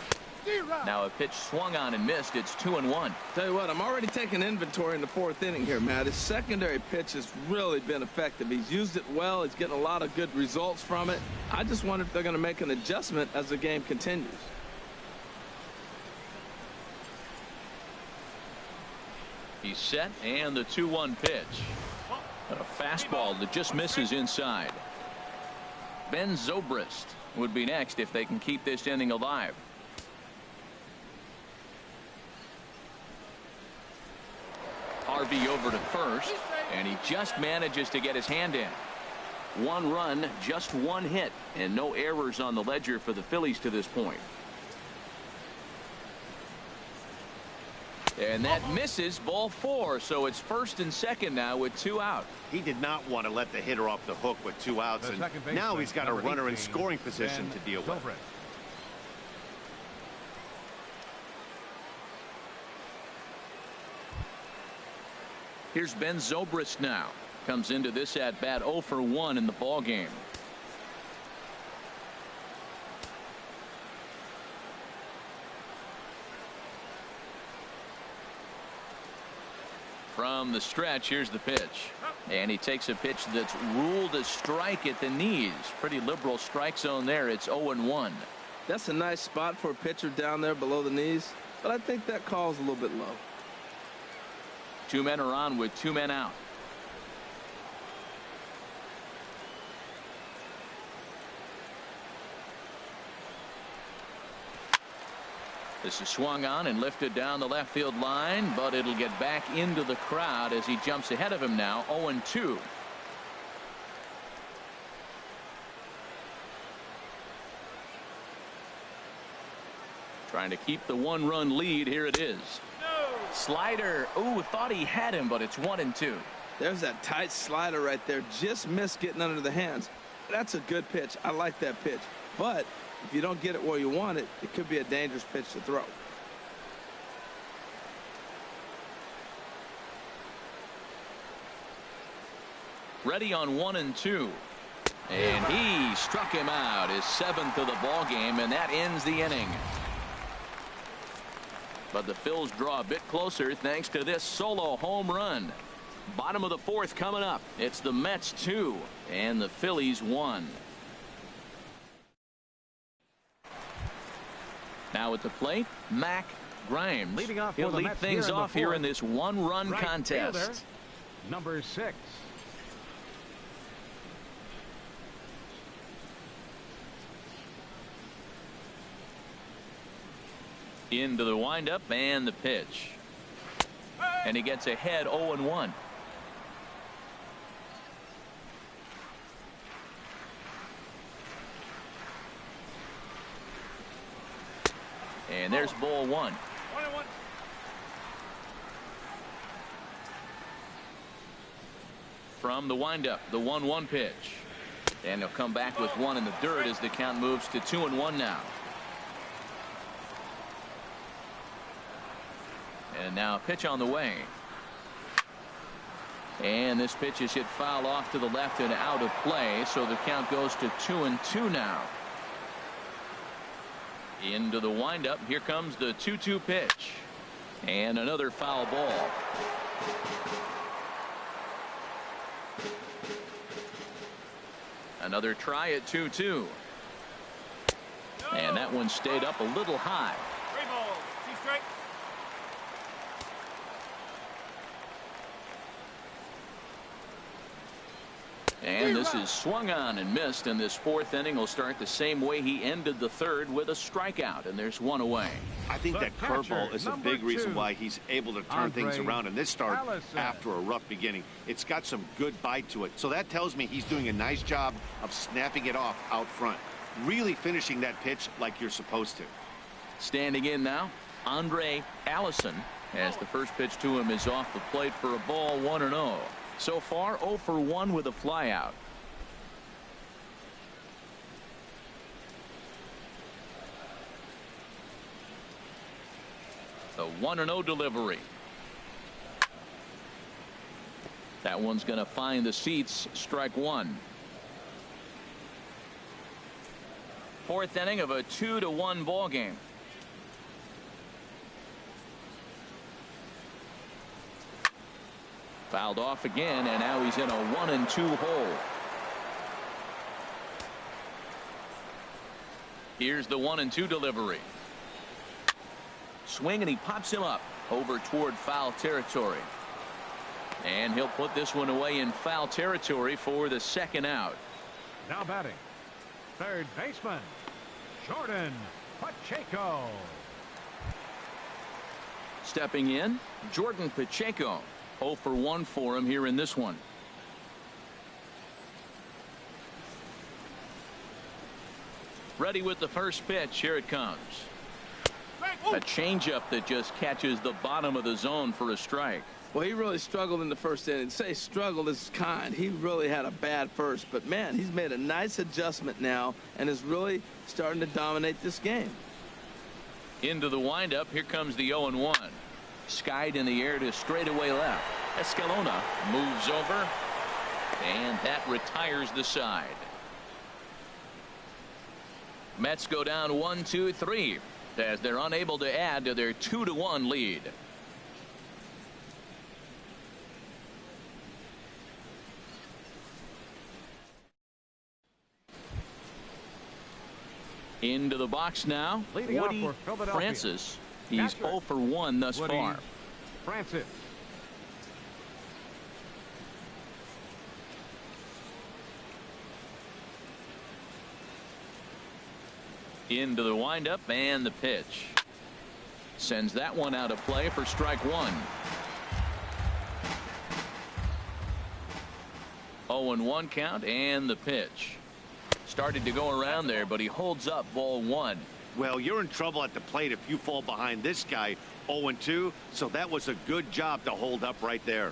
Now a pitch swung on and missed. It's 2-1. Tell you what, I'm already taking inventory in the fourth inning here, Matt. His secondary pitch has really been effective. He's used it well. He's getting a lot of good results from it. I just wonder if they're going to make an adjustment as the game continues. He's set, and the 2-1 pitch. A fastball that just misses inside. Ben Zobrist would be next if they can keep this inning alive. Harvey over to first, and he just manages to get his hand in. 1 run, just 1 hit, and no errors on the ledger for the Phillies to this point. And that misses, ball 4, so it's first and second now with 2 out. He did not want to let the hitter off the hook with 2 outs, and now he's got a runner in scoring position to deal with. Here's Ben Zobrist now. Comes into this at bat 0 for 1 in the ball game. From the stretch, here's the pitch. And he takes a pitch that's ruled a strike at the knees. Pretty liberal strike zone there. It's 0-1. That's a nice spot for a pitcher down there below the knees, but I think that call's a little bit low. 2 men are on with 2 men out. This is swung on and lifted down the left field line, but it'll get back into the crowd as he jumps ahead of him now. 0-2. Trying to keep the 1-run lead. Here it is. Slider. Ooh, thought he had him, but it's 1-2. There's that tight slider right there. Just missed getting under the hands. That's a good pitch. I like that pitch. But if you don't get it where you want it, it could be a dangerous pitch to throw. Ready on 1-2. And he struck him out, his 7th of the ball game, and that ends the inning. But the Phils draw a bit closer thanks to this solo home run. Bottom of the 4th coming up. It's the Mets 2 and the Phillies 1. Now at the plate, Mac Grimes. He'll lead things off here in this 1-run contest. Fielder, number 6. Into the windup and the pitch. And he gets ahead 0-1. And there's ball 1. From the windup, the 1-1 pitch. And he'll come back with 1 in the dirt as the count moves to 2-1 now. And now a pitch on the way. And this pitch is hit foul off to the left and out of play, so the count goes to 2-2 now. Into the windup. Here comes the 2-2 pitch. And another foul ball. Another try at 2-2. And that one stayed up a little high. 3 balls, 2 strikes. And this is swung on and missed, and this 4th inning will start the same way he ended the 3rd, with a strikeout, and there's 1 away. I think that curveball is a big reason why he's able to turn things around in this start after a rough beginning. It's got some good bite to it, so that tells me he's doing a nice job of snapping it off out front, really finishing that pitch like you're supposed to. Standing in now, ALUSON, as the first pitch to him is off the plate for a ball. 1-0. So far 0 for 1 with a flyout. The 1-0 delivery. That one's going to find the seats. Strike 1. 4th inning of a 2-1 ball game. Fouled off again, and now he's in a 1-2 hole. Here's the 1-2 delivery. Swing, and he pops him up over toward foul territory. And he'll put this one away in foul territory for the second out. Now batting, third baseman, Jordan Pacheco. Stepping in, Jordan Pacheco. 0 for 1 for him here in this one. Ready with the first pitch. Here it comes. A changeup that just catches the bottom of the zone for a strike. Well, he really struggled in the first inning. Say struggled is kind. He really had a bad first. But, man, he's made a nice adjustment now and is really starting to dominate this game. Into the windup. Here comes the 0-1. Skied in the air to straightaway left. Escalona moves over, and that retires the side. Mets go down 1-2-3 as they're unable to add to their 2-1 lead. Into the box now, Woody Francis. He's 0 for 1 thus far. Francis. Into the windup, and the pitch. Sends that one out of play for strike one. 0-1 count, and the pitch. Started to go around there, but he holds up ball one. Well, you're in trouble at the plate if you fall behind this guy 0-2, so that was a good job to hold up right there.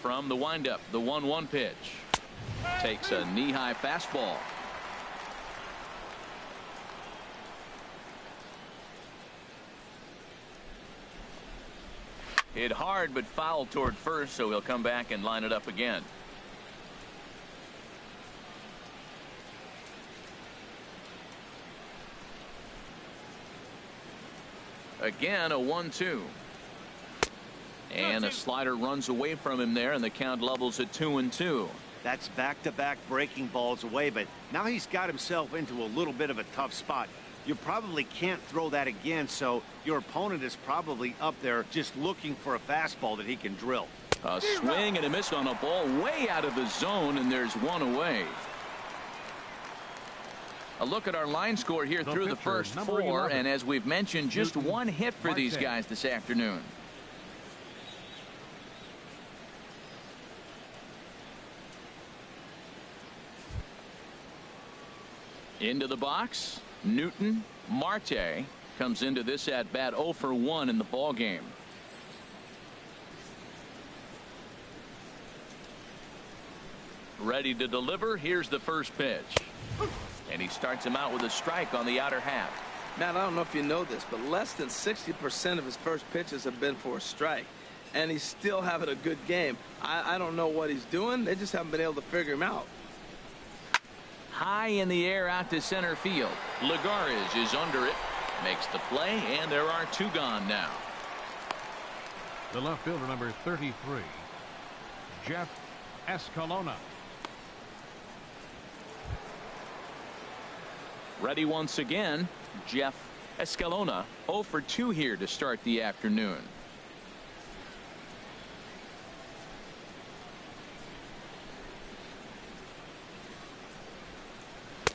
From the windup, the 1-1 pitch. Takes a knee-high fastball. Hit hard, but fouled toward first, so he'll come back and line it up again. Again, a 1-2. And a slider runs away from him there, and the count levels at 2-2. That's back-to-back breaking balls away, but now he's got himself into a little bit of a tough spot. You probably can't throw that again, so your opponent is probably up there just looking for a fastball that he can drill. A swing and a miss on a ball way out of the zone, and there's one away. A look at our line score here through the first 4, and as we've mentioned, just one hit for these guys this afternoon. Into the box, Newton Marte comes into this at bat 0 for 1 in the ball game. Ready to deliver. Here's the first pitch. And he starts him out with a strike on the outer half. Matt, I don't know if you know this, but less than 60% of his first pitches have been for a strike. And he's still having a good game. I don't know what he's doing. They just haven't been able to figure him out. High in the air out to center field. Lagares is under it. Makes the play, and there are 2 gone now. The left fielder, number 33, Jeff Escalona. Ready once again, Jeff Escalona. 0 for 2 here to start the afternoon.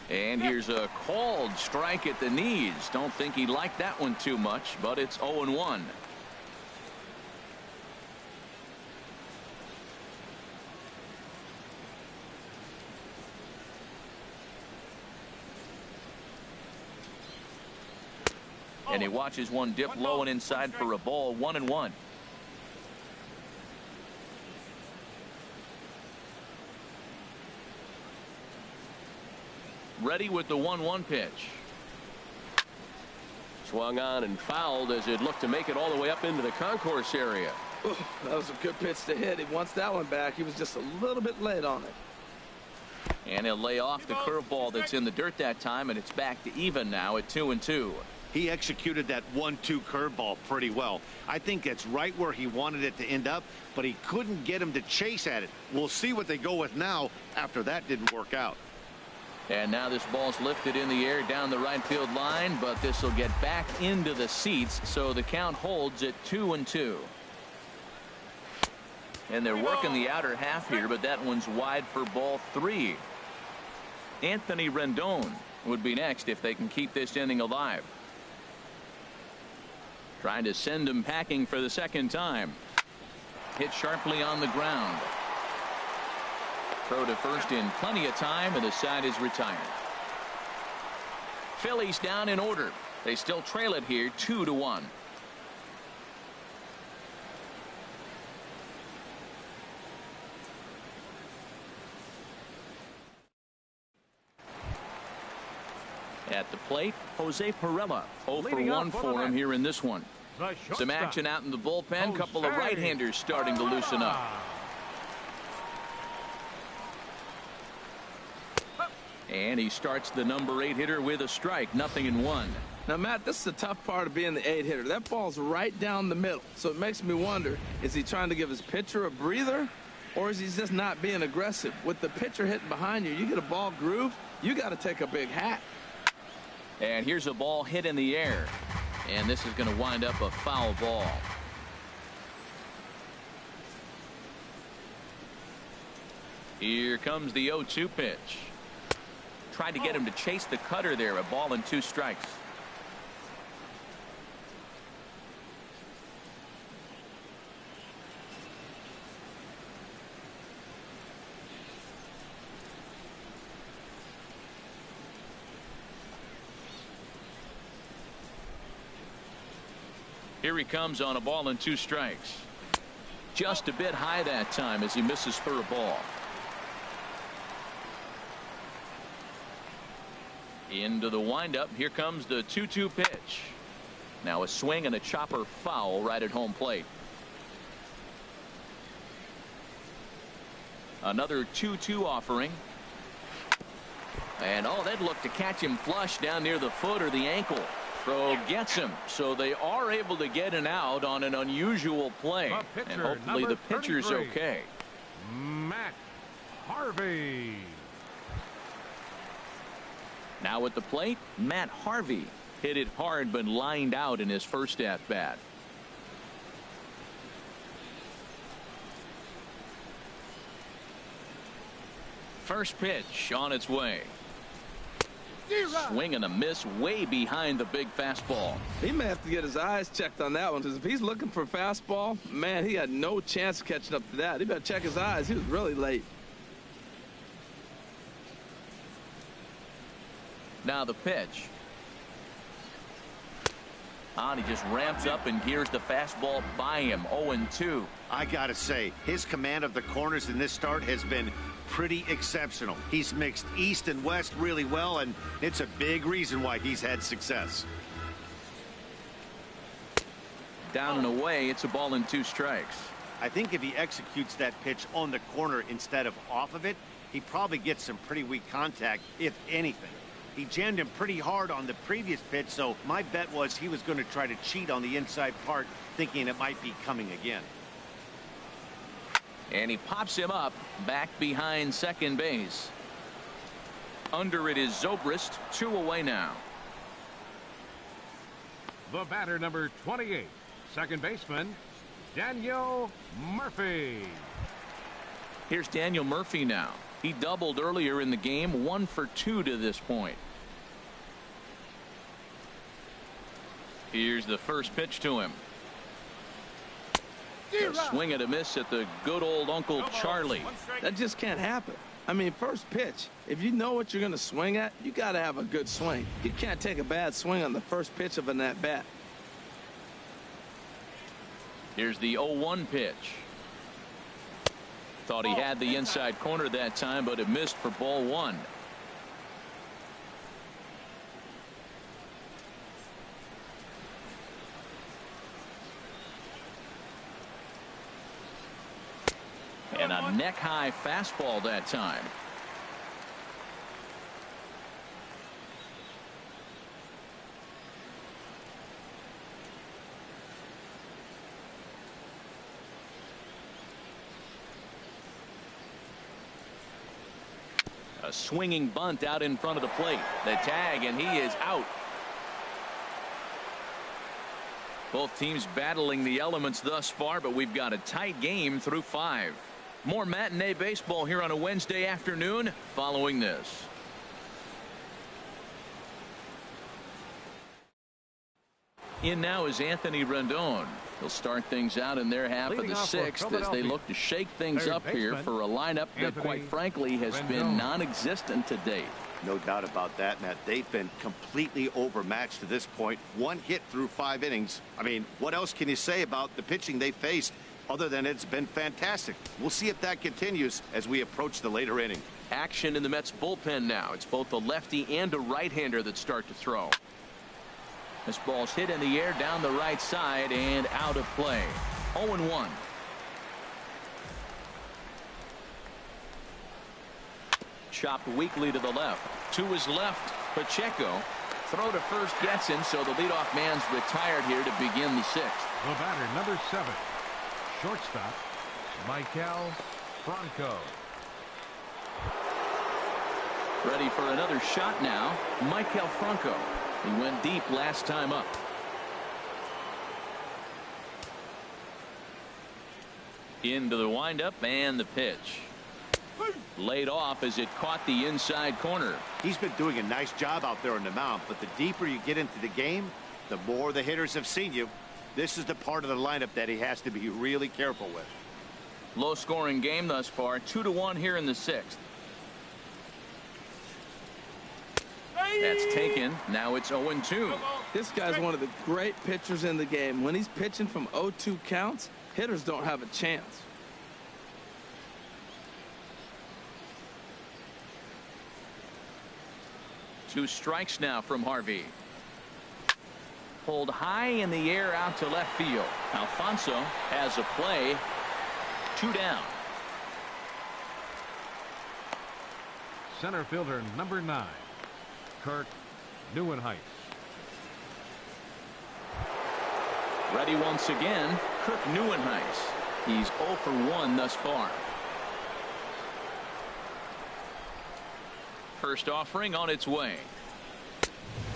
And here's a called strike at the knees. Don't think he liked that one too much, but it's 0-1. And he watches one dip low and inside for a ball. 1-1. Ready with the 1-1 pitch. Swung on and fouled as it looked to make it all the way up into the concourse area. Ooh, that was a good pitch to hit. He wants that one back. He was just a little bit late on it. And he'll lay off the curveball that's in the dirt that time, and it's back to even now at 2-2. He executed that 1-2 curveball pretty well. I think that's right where he wanted it to end up, but he couldn't get him to chase at it. We'll see what they go with now after that didn't work out. And now this ball's lifted in the air down the right field line, but this will get back into the seats, so the count holds at 2-2. And they're working the outer half here, but that one's wide for ball 3. Anthony Rendon would be next if they can keep this inning alive. Trying to send him packing for the second time. Hit sharply on the ground. Throw to first in plenty of time, and the side is retired. Phillies down in order. They still trail it here 2-1. At the plate, Jose Pirela. 0 for 1 for him here in this one. Some action out in the bullpen. Couple of right-handers starting to loosen up. And he starts the number 8 hitter with a strike. 0-1. Now, Matt, this is the tough part of being the 8 hitter. That ball's right down the middle. So it makes me wonder, is he trying to give his pitcher a breather, or is he just not being aggressive? With the pitcher hitting behind you, you get a ball groove, you got to take a big hack. And here's a ball hit in the air. And this is going to wind up a foul ball. Here comes the 0-2 pitch. Tried to get him to chase the cutter there. A ball and 2 strikes. Here he comes on a ball and 2 strikes. Just a bit high that time as he misses for a ball. Into the windup. Here comes the 2-2 pitch. Now a swing and a chopper foul right at home plate. Another 2-2 offering. And oh, they'd look to catch him flush down near the foot or the ankle. Throw gets him, so they are able to get an out on an unusual play, and hopefully the pitcher's okay. Matt Harvey. Now at the plate, Matt Harvey. Hit it hard but lined out in his first at bat. First pitch on its way. Swing and a miss way behind the big fastball. He may have to get his eyes checked on that one, because if he's looking for a fastball, man, he had no chance of catching up to that. He better check his eyes. He was really late. Now the pitch. And he just ramps up and gears the fastball by him. 0-2. I gotta say, his command of the corners in this start has been pretty exceptional. He's mixed east and west really well, and it's a big reason why he's had success. Down and away. It's a ball and 2 strikes. I think if he executes that pitch on the corner instead of off of it, he probably gets some pretty weak contact, if anything. He jammed him pretty hard on the previous pitch, so my bet was he was going to try to cheat on the inside part, thinking it might be coming again. And he pops him up back behind second base. Under it is Zobrist. 2 away now. The batter, number 28, second baseman Daniel Murphy. Here's Daniel Murphy now. He doubled earlier in the game. 1 for 2 to this point. Here's the first pitch to him. A swing and a miss at the good old Uncle Charlie. That just can't happen. I mean, first pitch, if you know what you're going to swing at, you got to have a good swing. You can't take a bad swing on the first pitch of an at-bat. Here's the 0-1 pitch. Thought he had the inside corner that time, but it missed for ball 1. And a neck-high fastball that time. A swinging bunt out in front of the plate. The tag, and he is out. Both teams battling the elements thus far, but we've got a tight game through 5. More matinee baseball here on a Wednesday afternoon following this. In now is Anthony Rendon. He'll start things out in their half of the 6th as they look to shake things up here for a lineup that, quite frankly, has been non-existent to date. No doubt about that, Matt. They've been completely overmatched to this point. 1 hit through 5 innings. I mean, what else can you say about the pitching they faced other than it's been fantastic? We'll see if that continues as we approach the later inning. Action in the Mets bullpen now. It's both a lefty and a right-hander that start to throw. This ball's hit in the air down the right side and out of play. 0-1. Chopped weakly to the left. To his left, Pacheco. Throw to first gets him, so the leadoff man's retired here to begin the 6th. The batter, number 7, shortstop, Maikel Franco. Ready for another shot now, Maikel Franco. He went deep last time up. Into the windup and the pitch. Laid off as it caught the inside corner. He's been doing a nice job out there on the mound, but the deeper you get into the game, the more the hitters have seen you. This is the part of the lineup that he has to be really careful with. Low scoring game thus far. 2-1 here in the 6th. That's taken. Now it's 0-2. This guy's one of the great pitchers in the game. When he's pitching from 0-2 counts, hitters don't have a chance. Two strikes now from Harvey. Pulled high in the air out to left field. Alfonso has a play. 2 down. Center fielder, number 9, Kirk Neuenhuis. Ready once again, Kirk Neuenhuis. He's 0 for 1 thus far. First offering on its way.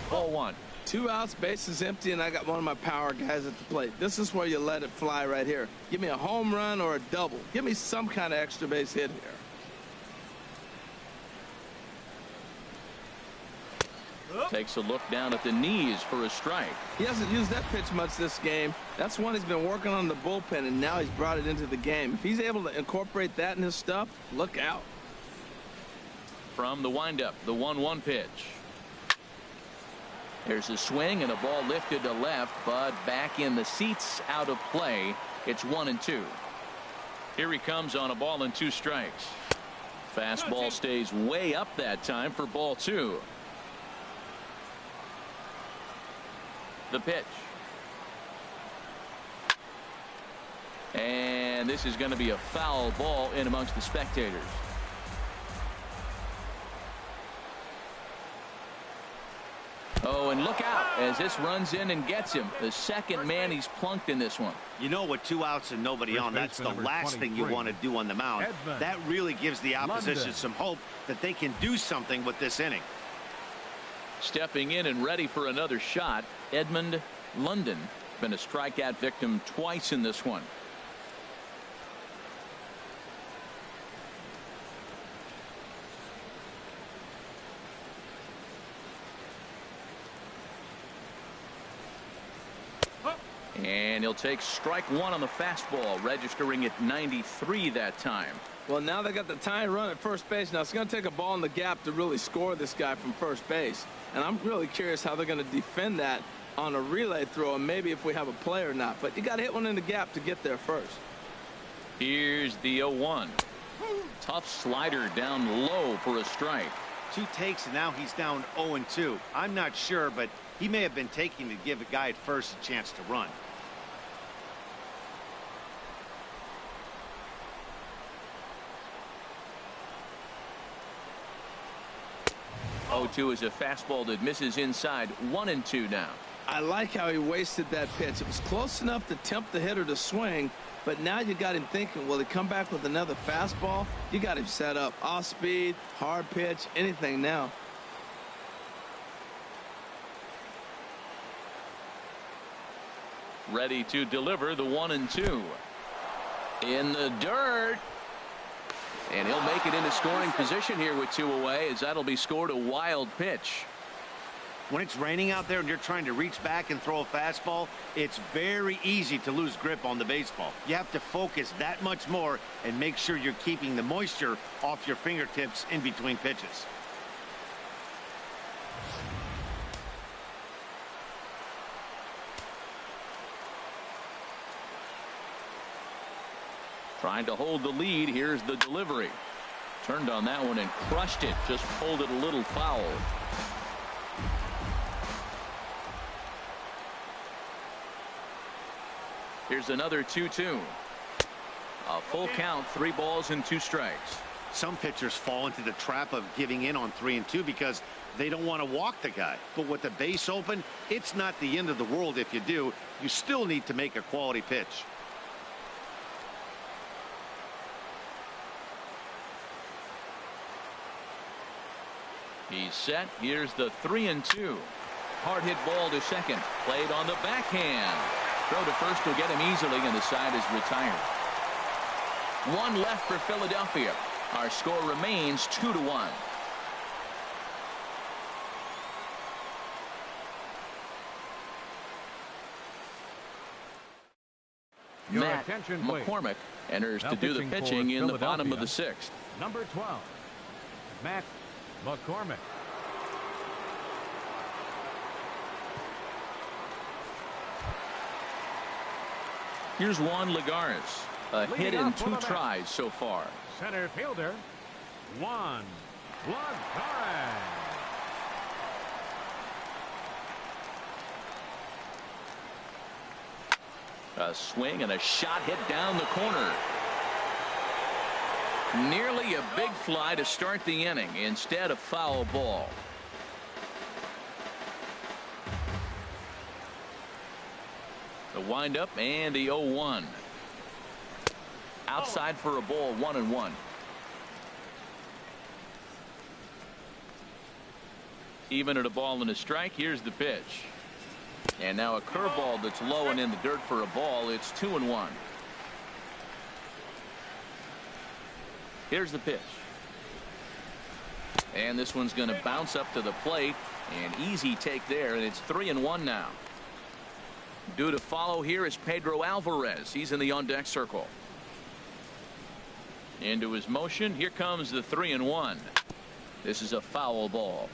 0-1. 2 outs, bases empty, and I got one of my power guys at the plate. This is where you let it fly right here. Give me a home run or a double. Give me some kind of extra base hit here. Takes a look down at the knees for a strike. He hasn't used that pitch much this game. That's one he's been working on the bullpen, and now he's brought it into the game. If he's able to incorporate that in his stuff, look out. From the windup, the 1-1 pitch. There's a swing and a ball lifted to left, but back in the seats, out of play. It's 1-2. Here he comes on a ball and 2 strikes. Fastball stays way up that time for ball 2. The pitch. And this is going to be a foul ball in amongst the spectators. Oh, and look out as this runs in and gets him. The second man he's plunked in this one. You know, with 2 outs and nobody on, that's the last thing you want to do on the mound. That really gives the opposition some hope that they can do something with this inning. Stepping in and ready for another shot, Edmund London. Been a strikeout victim twice in this one. And he'll take strike 1 on the fastball, registering at 93 that time. Well, now they got the tying run at first base. Now it's going to take a ball in the gap to really score this guy from first base. And I'm really curious how they're going to defend that on a relay throw, and maybe if we have a play or not. But you got to hit one in the gap to get there first. Here's the 0-1. Tough slider down low for a strike. 2 takes, and now he's down 0-2. I'm not sure, but he may have been taking to give a guy at first a chance to run. 0-2 is a fastball that misses inside. 1-2 now. I like how he wasted that pitch. It was close enough to tempt the hitter to swing, but now you got him thinking, will he come back with another fastball? You got him set up. Off speed, hard pitch, anything now. Ready to deliver the 1-2. In the dirt. And he'll make it into scoring position here with 2 away, as that'll be scored a wild pitch. When it's raining out there and you're trying to reach back and throw a fastball, it's very easy to lose grip on the baseball. You have to focus that much more and make sure you're keeping the moisture off your fingertips in between pitches. Trying to hold the lead. Here's the delivery. Turned on that one and crushed it. Just pulled it a little foul. Here's another 2-2. A full count, 3 balls and 2 strikes. Some pitchers fall into the trap of giving in on 3-2 because they don't want to walk the guy. But with the base open, it's not the end of the world if you do. You still need to make a quality pitch. He's set. Here's the 3-2. Hard hit ball to second. Played on the backhand. Throw to first will get him easily, and the side is retired. 1 left for Philadelphia. Our score remains 2-1. Matt McCormick enters to do the pitching in the bottom of the 6th. Number 12, Matt McCormick. Here's Juan Lagares. A hit in 2 tries so far. Center fielder, Juan Lagares. A swing and a shot hit down the corner. Nearly a big fly to start the inning. Instead, a foul ball. The windup and the 0-1. Outside for a ball, 1-1. Even at a ball and a strike. Here's the pitch. And now a curveball that's low and in the dirt for a ball. It's 2-1. Here's the pitch. And this one's going to bounce up to the plate. An easy take there, and it's 3-1 now. Due to follow here is Pedro Alvarez. He's in the on-deck circle. Into his motion. Here comes the 3-1. This is a foul ball.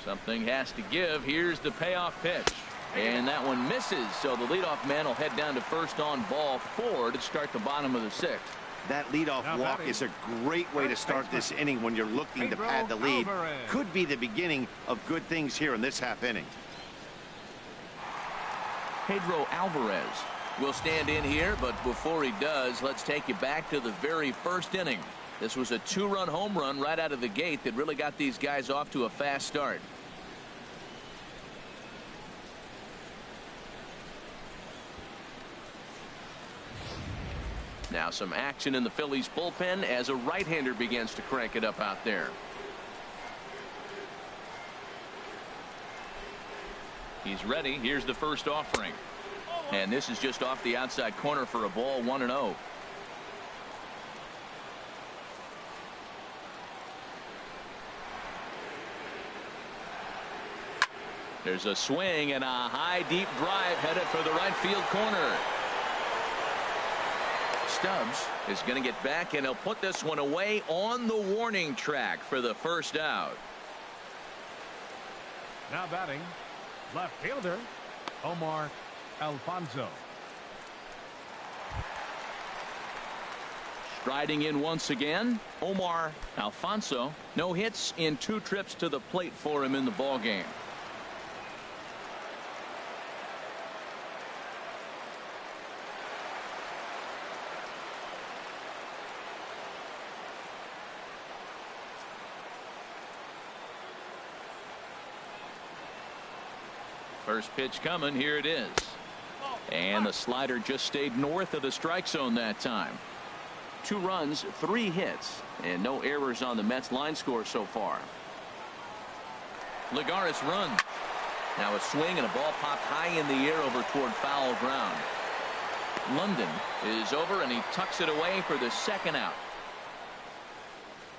Something has to give. Here's the payoff pitch. And that one misses. So the leadoff man will head down to first on ball 4 to start the bottom of the 6th. That leadoff walk is a great way to start this inning when you're looking to pad the lead. Could be the beginning of good things here in this half inning. Pedro Alvarez will stand in here, but before he does, let's take you back to the very first inning. This was a 2-run home run right out of the gate that really got these guys off to a fast start. Now some action in the Phillies bullpen as a right-hander begins to crank it up out there. He's ready. Here's the first offering. And this is just off the outside corner for a ball, 1-0. There's a swing and a high deep drive headed for the right field corner. Stubbs is going to get back, and he'll put this one away on the warning track for the first out. Now batting, left fielder Omar Alfonso. Striding in once again, Omar Alfonso. No hits in 2 trips to the plate for him in the ball game. First pitch coming. Here it is. And the slider just stayed north of the strike zone that time. 2 runs, 3 hits, and no errors on the Mets line score so far. Lagares runs. Now a swing and a ball popped high in the air over toward foul ground. London is over and he tucks it away for the second out.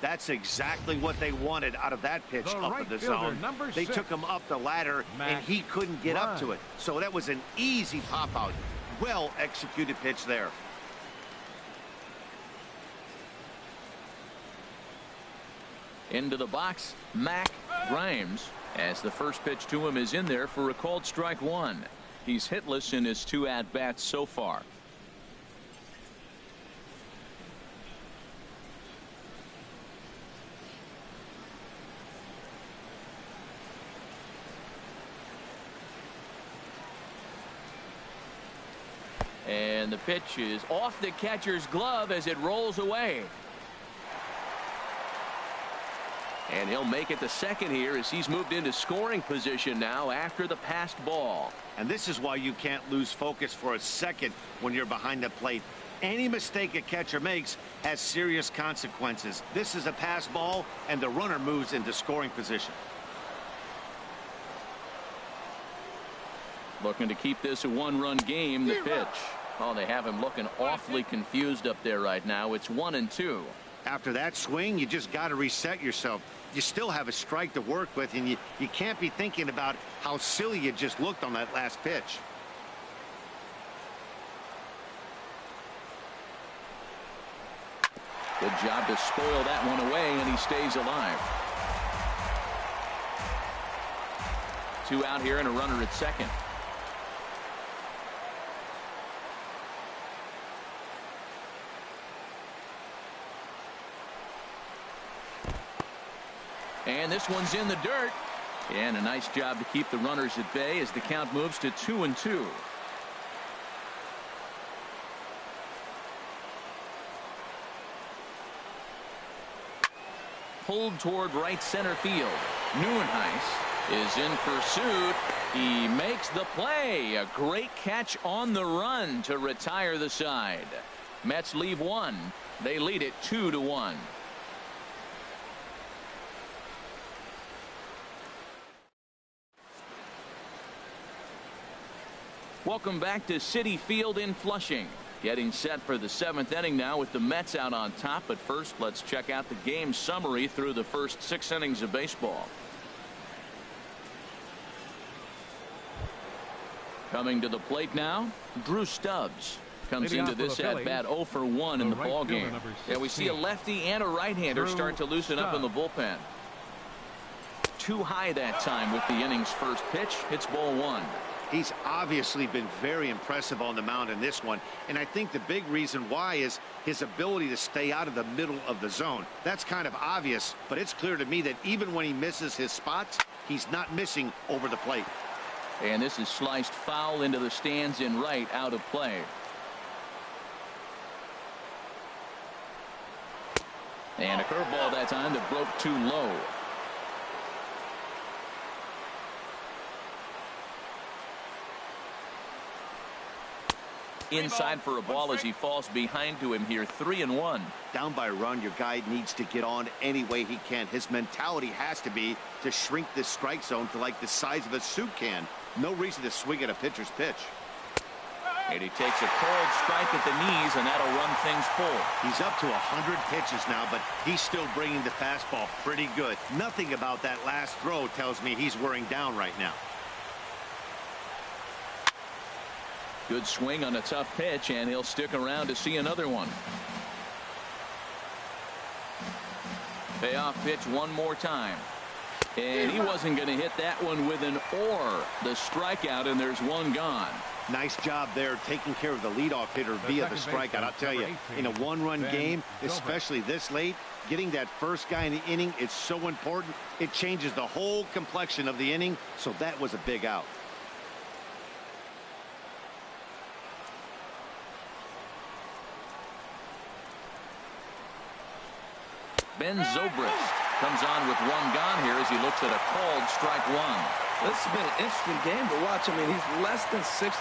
That's exactly what they wanted out of that pitch up in the zone. They took him up the ladder and he couldn't get up to it. So that was an easy pop out. Well executed pitch there. Into the box, Mac Grimes, as the first pitch to him is in there for a called strike 1. He's hitless in his 2 at-bats so far. And the pitch is off the catcher's glove as it rolls away. And he'll make it to second here as he's moved into scoring position now after the passed ball. And this is why you can't lose focus for a second when you're behind the plate. Any mistake a catcher makes has serious consequences. This is a pass ball, and the runner moves into scoring position. Looking to keep this a 1-run game. The pitch. Oh, they have him looking awfully confused up there right now. It's 1-2. After that swing, you just got to reset yourself. You still have a strike to work with, and you can't be thinking about how silly you just looked on that last pitch. Good job to spoil that one away, and he stays alive. 2 out here and a runner at second. And this one's in the dirt. And a nice job to keep the runners at bay as the count moves to 2-2. Pulled toward right center field. Nieuwenhuis is in pursuit. He makes the play. A great catch on the run to retire the side. Mets leave 1. They lead it 2-1. Welcome back to Citi Field in Flushing. Getting set for the 7th inning now with the Mets out on top. But first, let's check out the game summary through the first 6 innings of baseball. Coming to the plate now, Drew Stubbs comes into this at bat 0 for 1 in the ball game. Yeah, we see a lefty and a right-hander start to loosen up in the bullpen. Too high that time with the inning's first pitch. Hits ball 1. He's obviously been very impressive on the mound in this one, and I think the big reason why is his ability to stay out of the middle of the zone. That's kind of obvious, but it's clear to me that even when he misses his spots, he's not missing over the plate. And this is sliced foul into the stands in right, out of play. And a curveball that time that broke too low. Inside for a ball as he falls behind to him here. 3-1. Down by a run, your guy needs to get on any way he can. His mentality has to be to shrink this strike zone to like the size of a soup can. No reason to swing at a pitcher's pitch. And he takes a cold strike at the knees, and that'll run things full. He's up to 100 pitches now, but he's still bringing the fastball pretty good. Nothing about that last throw tells me he's wearing down right now. Good swing on a tough pitch, and he'll stick around to see another one. Payoff pitch one more time. And he wasn't going to hit that one with an or. The strikeout, and there's one gone. Nice job there taking care of the leadoff hitter via the strikeout. I'll tell you, in a one-run game, especially this late, getting that first guy in the inning is so important. It changes the whole complexion of the inning, so that was a big out. Ben Zobrist comes on with one gone here as he looks at a called strike 1. This has been an interesting game to watch. I mean, he's less than 60%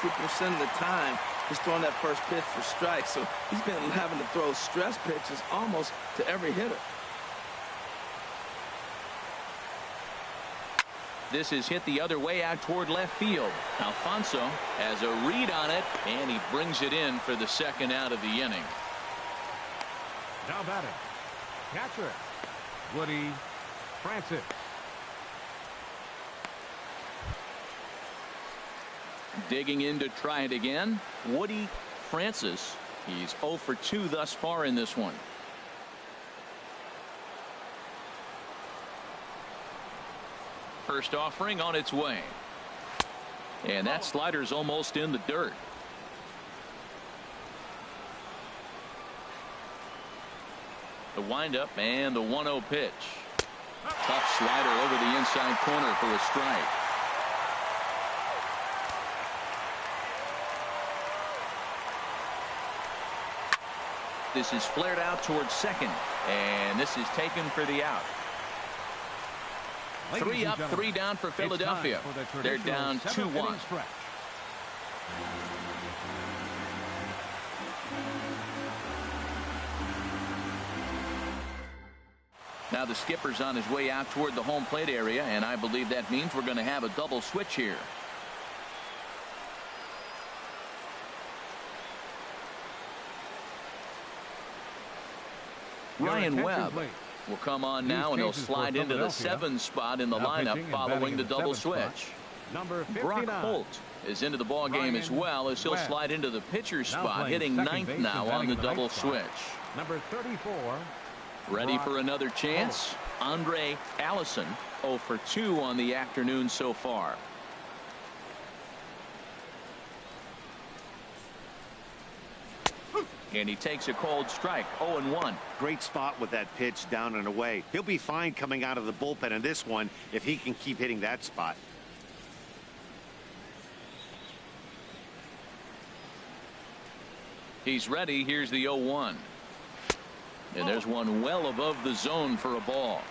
of the time he's throwing that first pitch for strikes. So he's been having to throw stress pitches almost to every hitter. This is hit the other way out toward left field. Alfonso has a read on it, and he brings it in for the second out of the inning. Now batting, catcher, Woody Francis. Digging in to try it again, Woody Francis. He's 0 for 2 thus far in this one. First offering on its way. And that slider's almost in the dirt. The windup and the 1-0 pitch. Tough slider over the inside corner for a strike. This is flared out towards second, and this is taken for the out. 3 up, 3 down for Philadelphia. They're down 2-1. Now the skipper's on his way out toward the home plate area, and I believe that means we're going to have a double switch here. Ryan Webb will come on now, and he'll slide into the 7th spot in the lineup following the double switch. Brock Holt is into the ball game as well, as he'll slide into the pitcher's spot, hitting 9th now on the double switch. Number 34. Ready for another chance? Andre Allison, 0 for 2 on the afternoon so far. And he takes a cold strike, 0-1. Great spot with that pitch down and away. He'll be fine coming out of the bullpen in this one if he can keep hitting that spot. He's ready. Here's the 0-1. And there's one well above the zone for a ball.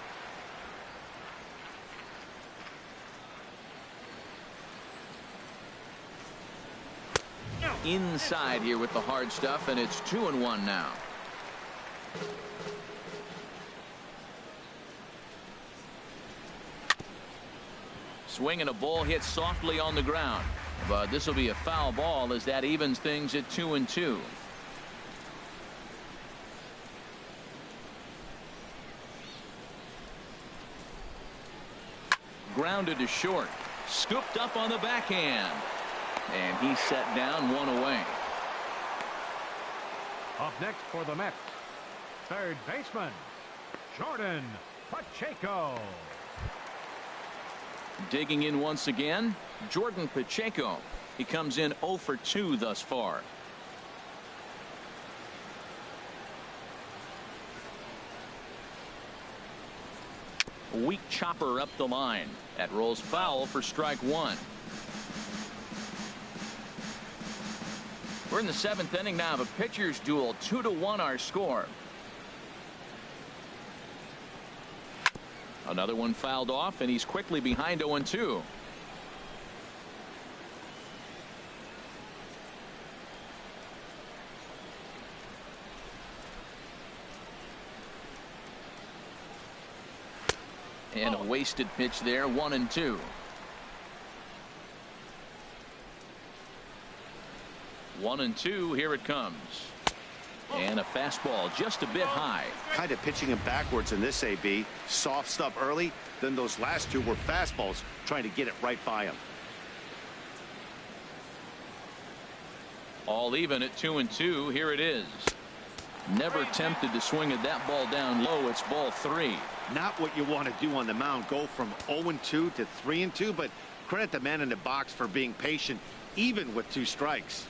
Inside here with the hard stuff, and it's 2-1 now. Swing and a ball hit softly on the ground, but this will be a foul ball as that evens things at 2-2. Grounded to short, scooped up on the backhand. And he's set down, 1 away. Up next for the Mets, third baseman, Jordan Pacheco. Digging in once again, Jordan Pacheco. He comes in 0 for 2 thus far. A weak chopper up the line. That rolls foul for strike 1. We're in the 7th inning now of a pitcher's duel. 2-1 our score. Another one fouled off, and he's quickly behind 0-2. And a wasted pitch there, 1-2. 1-2, here it comes. And a fastball just a bit high. Kind of pitching him backwards in this AB. Soft stuff early, then those last 2 were fastballs, trying to get it right by him. All even at 2-2. Here it is. Never tempted to swing at that ball down low. It's ball 3. Not what you want to do on the mound. Go from 0-2 to 3-2, but credit the man in the box for being patient, even with 2 strikes.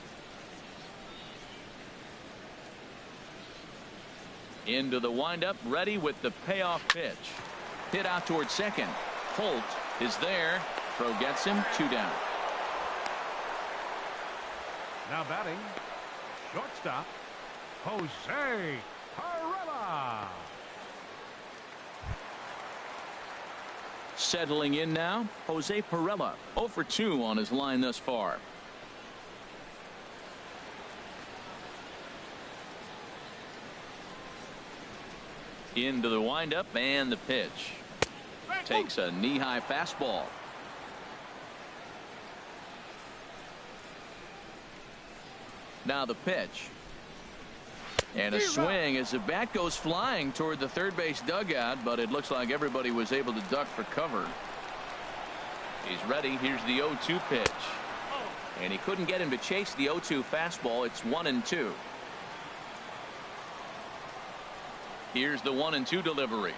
Into the windup, ready with the payoff pitch. Hit out towards second. Holt is there. Throw gets him, 2 down. Now batting, shortstop, Jose Carrera. Settling in now, Jose Perella, 0 for 2 on his line thus far. Into the windup and the pitch. Takes a knee-high fastball. Now the pitch. And a swing as the bat goes flying toward the third base dugout, but it looks like everybody was able to duck for cover. He's ready. Here's the 0-2 pitch. And he couldn't get him to chase the 0-2 fastball. It's 1-2. Here's the 1-2 delivery.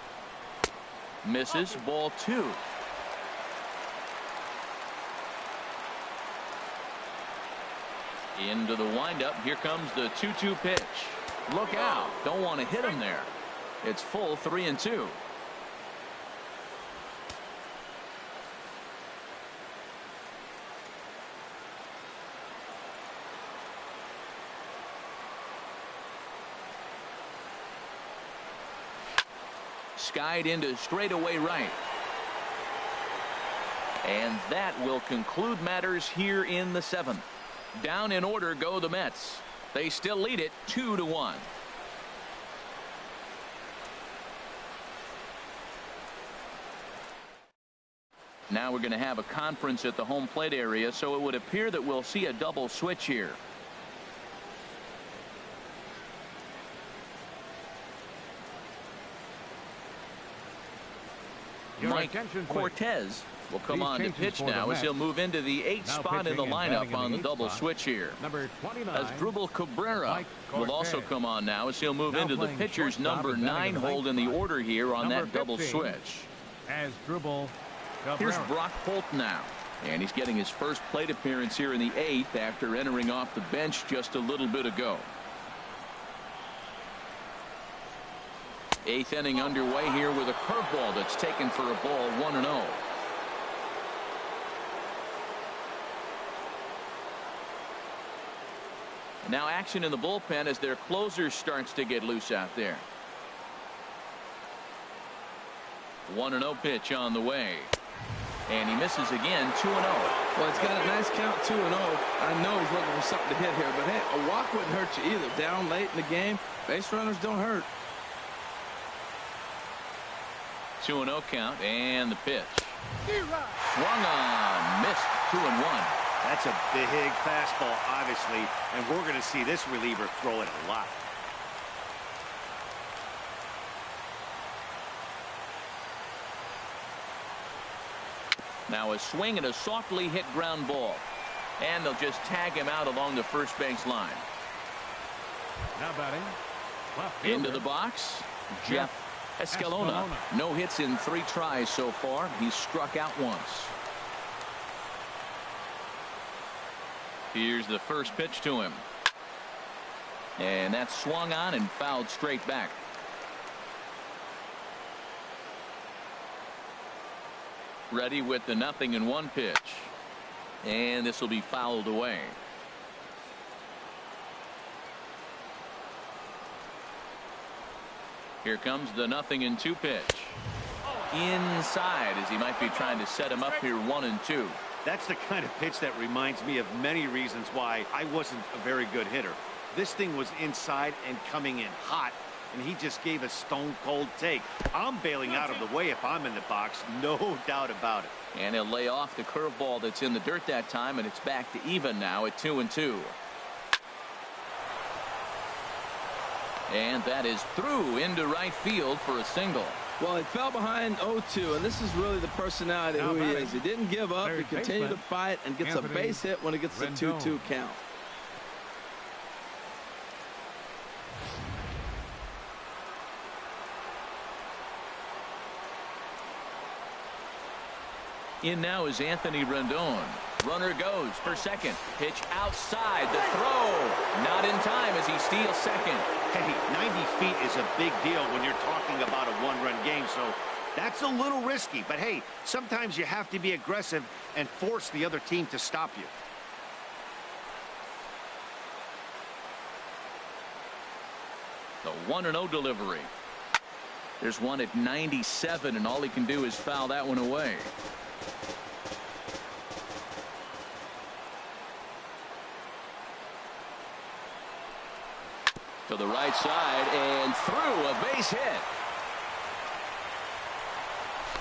Misses. Ball 2. Into the windup. Here comes the 2-2 pitch. Look out. Don't want to hit him there. It's full 3-2. Skied into straightaway right. And that will conclude matters here in the 7th. Down in order go the Mets. They still lead it 2-1. Now we're going to have a conference at the home plate area, so it would appear that we'll see a double switch here. Mike Cortez will come on to pitch now as he'll move into the 8th spot in the lineup on the double switch here. As Drubal Cabrera will also come on now as he'll move into the pitcher's number 9 hold in the order here on that double switch. Here's Brock Holt now, and he's getting his first plate appearance here in the 8th after entering off the bench just a little bit ago. 8th inning underway here with a curveball that's taken for a ball, 1-0. Now action in the bullpen as their closer starts to get loose out there. 1-0 pitch on the way. And he misses again, 2-0. Well, it's got a nice count, 2-0. I know he's looking for something to hit here, but hey, a walk wouldn't hurt you either. Down late in the game, base runners don't hurt. 2-0 count and the pitch. Swung on, missed, 2-1. That's a big fastball, obviously, and we're going to see this reliever throw it a lot. Now a swing and a softly hit ground ball. And they'll just tag him out along the first base line. Now batting. Into the box, Jeff Escalona. No hits in 3 tries so far. He's struck out once. Here's the first pitch to him. And that's swung on and fouled straight back. Ready with the 0-1 pitch. And this will be fouled away. Here comes the 0-2 pitch. Inside as he might be trying to set him up here 1-2. That's the kind of pitch that reminds me of many reasons why I wasn't a very good hitter. This thing was inside and coming in hot, and he just gave a stone-cold take. I'm bailing out of the way if I'm in the box, no doubt about it. And he'll lay off the curveball that's in the dirt that time, and it's back to even now at 2-2. And that is through into right field for a single. Well, he fell behind 0-2, and this is really the personality who he is. He didn't give up. He continued to fight and gets a base hit when he gets the 2-2 count. In now is Anthony Rendon. Runner goes for second. Pitch outside. The throw. Not in time as he steals second. Hey, 90 feet is a big deal when you're talking about a one-run game, so that's a little risky. But hey, sometimes you have to be aggressive and force the other team to stop you. The 1-0 delivery. There's one at 97, and all he can do is foul that one away. To the right side and through, a base hit.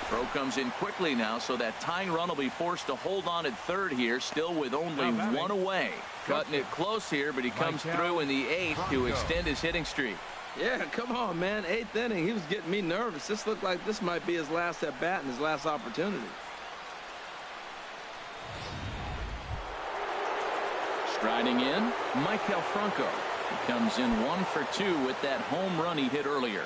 Throw comes in quickly now, so that tying run will be forced to hold on at third here, still with only one away. Cutting it close here, but he comes through in the 8th to extend his hitting streak. Yeah, come on, man. 8th inning. He was getting me nervous. This looked like this might be his last at bat and his last opportunity. Striding in, Maikel Franco. He comes in 1 for 2 with that home run he hit earlier.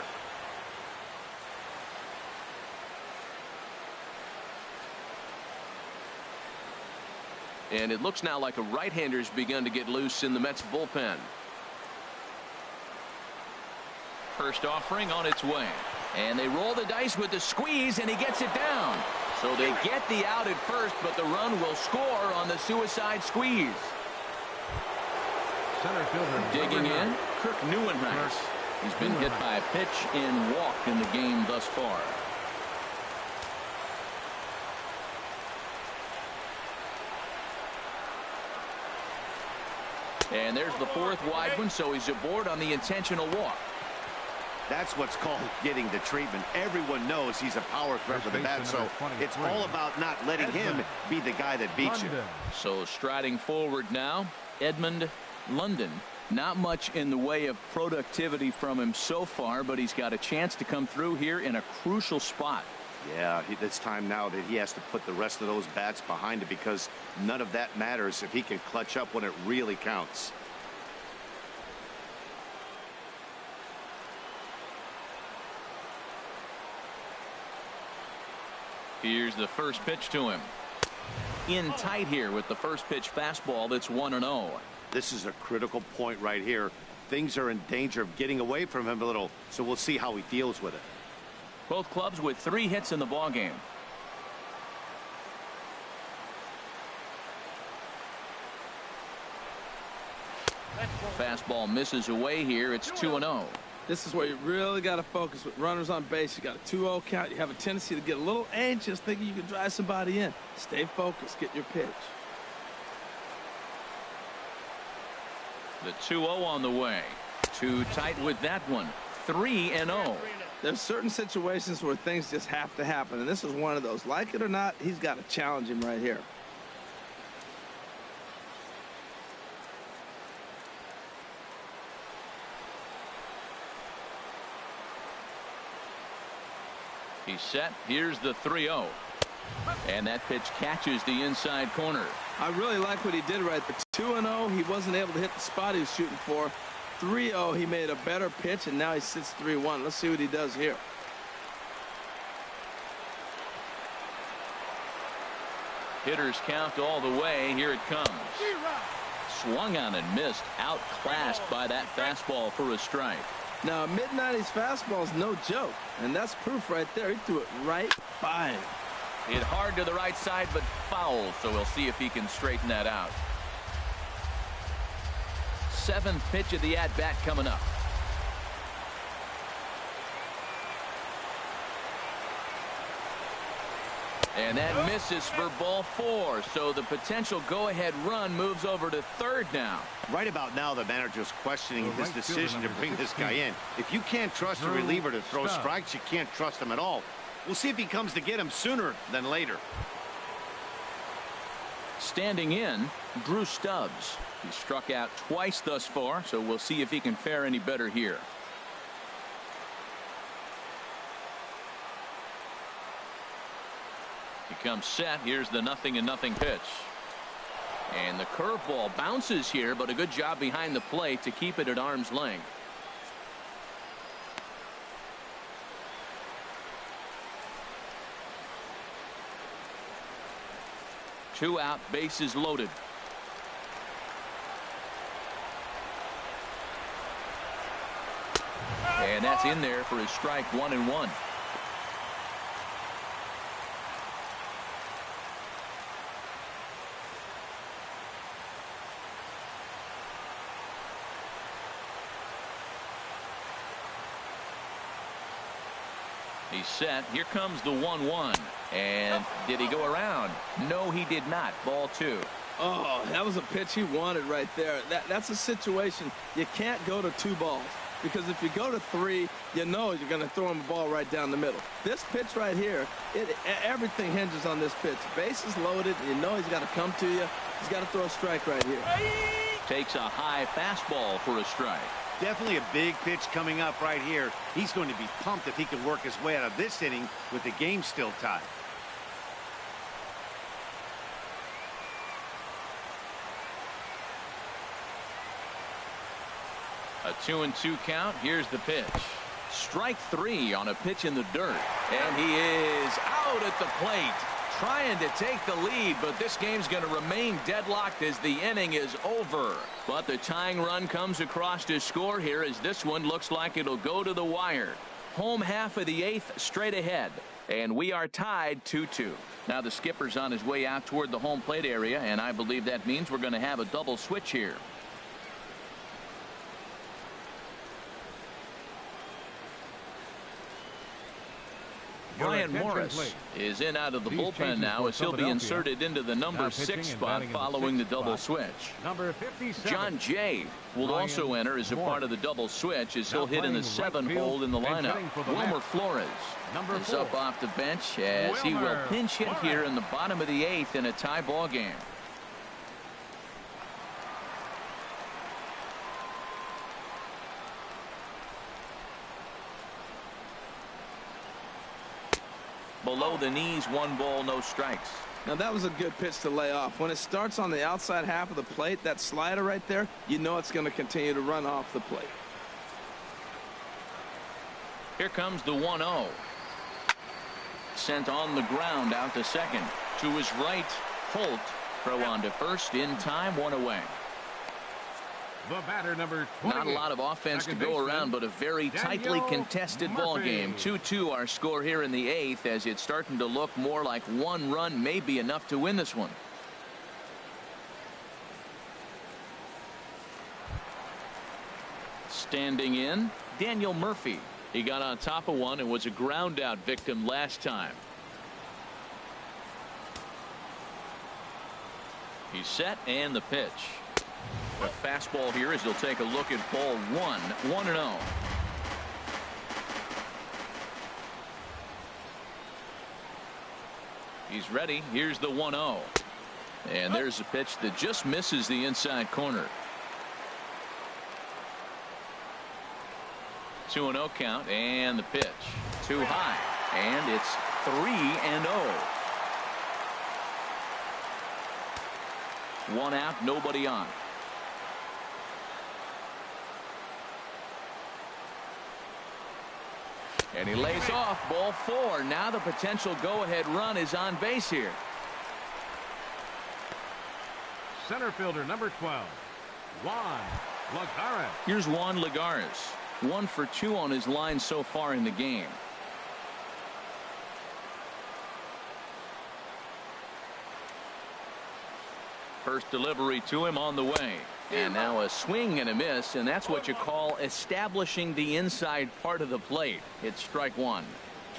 And it looks now like a right-hander's begun to get loose in the Mets bullpen. First offering on its way. And they roll the dice with the squeeze, and he gets it down. So they get the out at first, but the run will score on the suicide squeeze. Center fielder digging in, Kirk Neuenhuis. He's been hit by a pitch and walked in the game thus far. And there's the 4th wide one, so he's aboard on the intentional walk. That's what's called getting the treatment. Everyone knows he's a power threat for the bat, so it's all about not letting him be the guy that beats you. So striding forward now, Edmund London. Not much in the way of productivity from him so far, but he's got a chance to come through here in a crucial spot. Yeah, it's time now that he has to put the rest of those bats behind it, because none of that matters if he can clutch up when it really counts. Here's the first pitch to him. In tight here with the first pitch fastball that's 1-0. This is a critical point right here. Things are in danger of getting away from him a little, so we'll see how he deals with it. Both clubs with 3 hits in the ballgame. Fastball misses away here. It's 2-0. This is where you really got to focus with runners on base. You got a 2-0 count. You have a tendency to get a little anxious thinking you can drive somebody in. Stay focused. Get your pitch. The 2-0 on the way. Too tight with that one. 3-0. There's certain situations where things just have to happen, and this is one of those. Like it or not, he's got to challenge him right here. He's set. Here's the 3-0. And that pitch catches the inside corner. I really like what he did right there. 2-0, he wasn't able to hit the spot he was shooting for. 3-0, he made a better pitch, and now he sits 3-1. Let's see what he does here. Hitters count all the way. Here it comes. Swung on and missed. Outclassed by that fastball for a strike. Now, a mid-90s fastball is no joke, and that's proof right there. He threw it right by him. Hit hard to the right side, but foul, so we'll see if he can straighten that out. 7th pitch of the at-bat coming up. And that misses for ball 4, so the potential go-ahead run moves over to third now. Right about now, the manager's questioning his decision to bring this guy in. If you can't trust a reliever to throw strikes, you can't trust him at all. We'll see if he comes to get him sooner than later. Standing in, Drew Stubbs. He struck out twice thus far, so we'll see if he can fare any better here. He comes set. Here's the 0-0 pitch. And the curveball bounces here, but a good job behind the plate to keep it at arm's length. Two out, bases loaded. And that's in there for his strike, 1-1. He's set. Here comes the 1-1. And did he go around? No, he did not. Ball 2. Oh, that was a pitch he wanted right there. That's a situation you can't go to 2 balls. Because if you go to 3, you know you're going to throw him a ball right down the middle. This pitch right here, everything hinges on this pitch. Bases loaded. You know he's got to come to you. He's got to throw a strike right here. Takes a high fastball for a strike. Definitely a big pitch coming up right here. He's going to be pumped if he can work his way out of this inning with the game still tied. A 2-2 count. Here's the pitch. Strike 3 on a pitch in the dirt. And he is out at the plate, trying to take the lead, but this game's going to remain deadlocked as the inning is over. But the tying run comes across to score here as this one looks like it'll go to the wire. Home half of the 8th straight ahead, and we are tied 2-2. Now the skipper's on his way out toward the home plate area, and I believe that means we're going to have a double switch here. Brian Morris is in out of the bullpen now as he'll be inserted into the number 6 spot following the double switch. Number 57. John Jay will also enter as a part of the double switch as he'll hit in the 7 hole in the lineup. Wilmer Flores is up off the bench as he will pinch hit here in the bottom of the 8th in a tie ball game. Below the knees, 1 ball, no strikes. Now that was a good pitch to lay off. When it starts on the outside half of the plate, that slider right there, you know it's going to continue to run off the plate. Here comes the 1-0. Sent on the ground out to second. To his right, Holt. Throw on to first in time, 1 away. The batter, number 28. Not a lot of offense to go around, but a very tightly contested ball game. 2-2 our score here in the 8th as it's starting to look more like 1 run may be enough to win this one. Standing in, Daniel Murphy. He got on top of one and was a ground out victim last time. He's set and the pitch. A fastball here as he'll take a look at ball 1. 1-0. He's ready. Here's the 1-0. And there's a pitch that just misses the inside corner. 2-0 count and the pitch. Too high. And it's 3-0. 1 out, nobody on. And he lays off ball 4. Now the potential go-ahead run is on base here. Center fielder, number 12, Juan Lagares. Here's Juan Lagares. 1 for 2 on his line so far in the game. First delivery to him on the way. And now a swing and a miss, and that's what you call establishing the inside part of the plate. It's strike 1.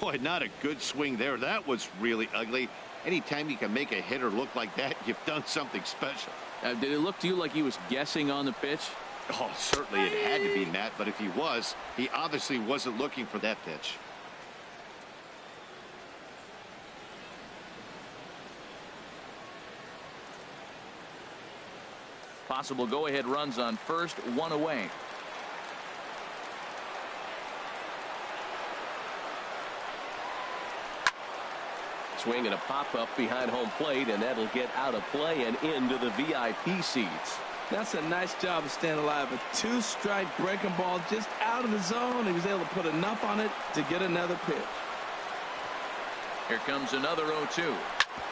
Boy, not a good swing there. That was really ugly. Anytime you can make a hitter look like that, you've done something special. Did it look to you like he was guessing on the pitch? Oh, certainly it had to be, Matt, but if he was, he obviously wasn't looking for that pitch. Possible go-ahead runs on first, 1 away. Swing and a pop-up behind home plate, and that'll get out of play and into the VIP seats. That's a nice job of staying alive. A 2-strike breaking ball just out of the zone. He was able to put enough on it to get another pitch. Here comes another 0-2.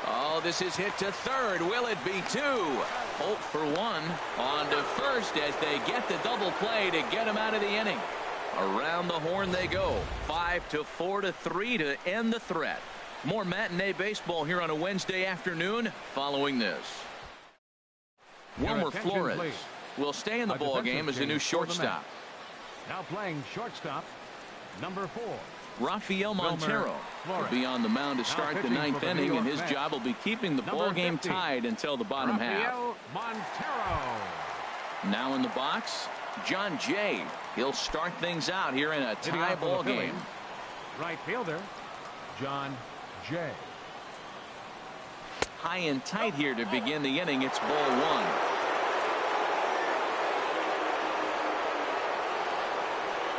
Oh, this is hit to third. Will it be 2? Holt for 1. On to first as they get the double play to get him out of the inning. Around the horn they go. 5-4-3 to end the threat. More matinee baseball here on a Wednesday afternoon following this. Wilmer Flores will stay in the ball game as the new shortstop. Now playing shortstop, number 4, Rafael Montero will be on the mound to start the ninth inning, and his job will be keeping the ball game tied until the bottom half. Montero. Now in the box, John Jay. He'll start things out here in a tie ball game. Right fielder, John Jay. High and tight here to begin the inning. It's ball one.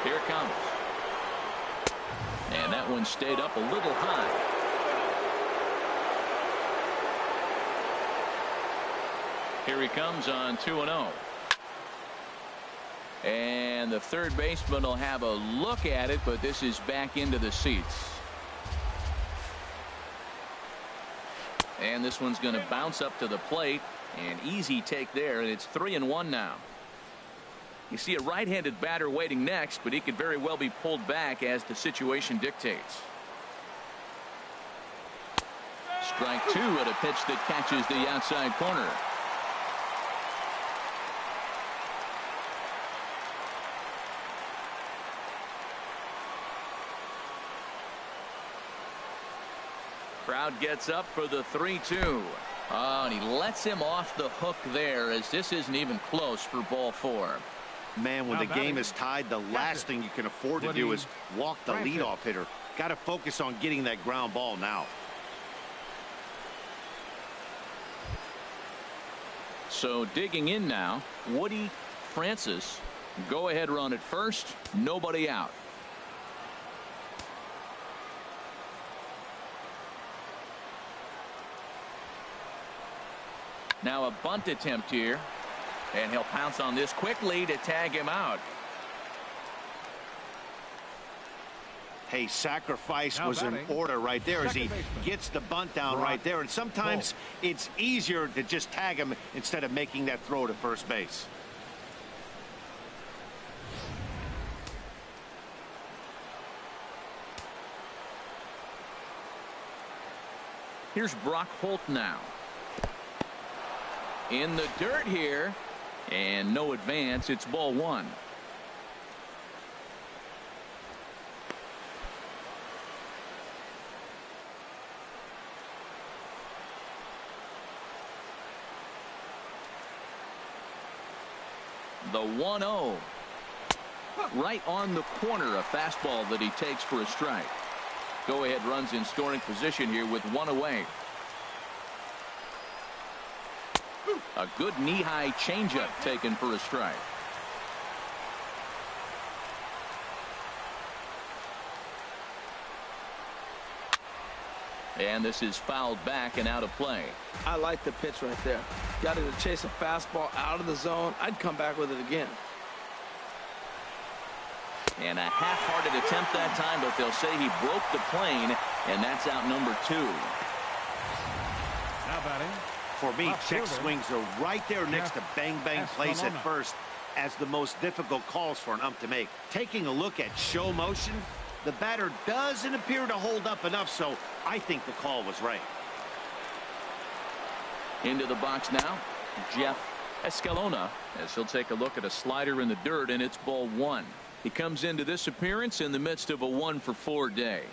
Here it comes. And that one stayed up a little high. Here he comes on 2-0. And the third baseman will have a look at it, but this is back into the seats. And this one's going to bounce up to the plate. An easy take there, and it's 3-1 now. You see a right-handed batter waiting next, but he could very well be pulled back as the situation dictates. Strike two at a pitch that catches the outside corner. Crowd gets up for the 3-2. Oh, and he lets him off the hook there, as this isn't even close for ball four. Man, when the game is tied, the last thing you can afford to do is walk the leadoff hitter. Got to focus on getting that ground ball now. So digging in now, Woody Francis. Go ahead run at first. Nobody out. Now a bunt attempt here, and he'll pounce on this quickly to tag him out. Hey, sacrifice was in order right there as he gets the bunt down right there. And sometimes it's easier to just tag him instead of making that throw to first base. Here's Brock Holt now. In the dirt here, and no advance. It's ball one. The 1-0. Right on the corner, a fastball that he takes for a strike. Go ahead runs in scoring position here with one away. A good knee-high changeup taken for a strike. And this is fouled back and out of play. I like the pitch right there. Got him to chase a fastball out of the zone. I'd come back with it again. And a half-hearted attempt that time, but they'll say he broke the plane, and that's out number two. Now batting. For me, check swings are right there next to bang-bang plays at first as the most difficult calls for an ump to make. Taking a look at show motion, the batter doesn't appear to hold up enough, so I think the call was right. Into the box now, Jeff Escalona, as he'll take a look at a slider in the dirt, and it's ball one. He comes into this appearance in the midst of a 1-for-4 day.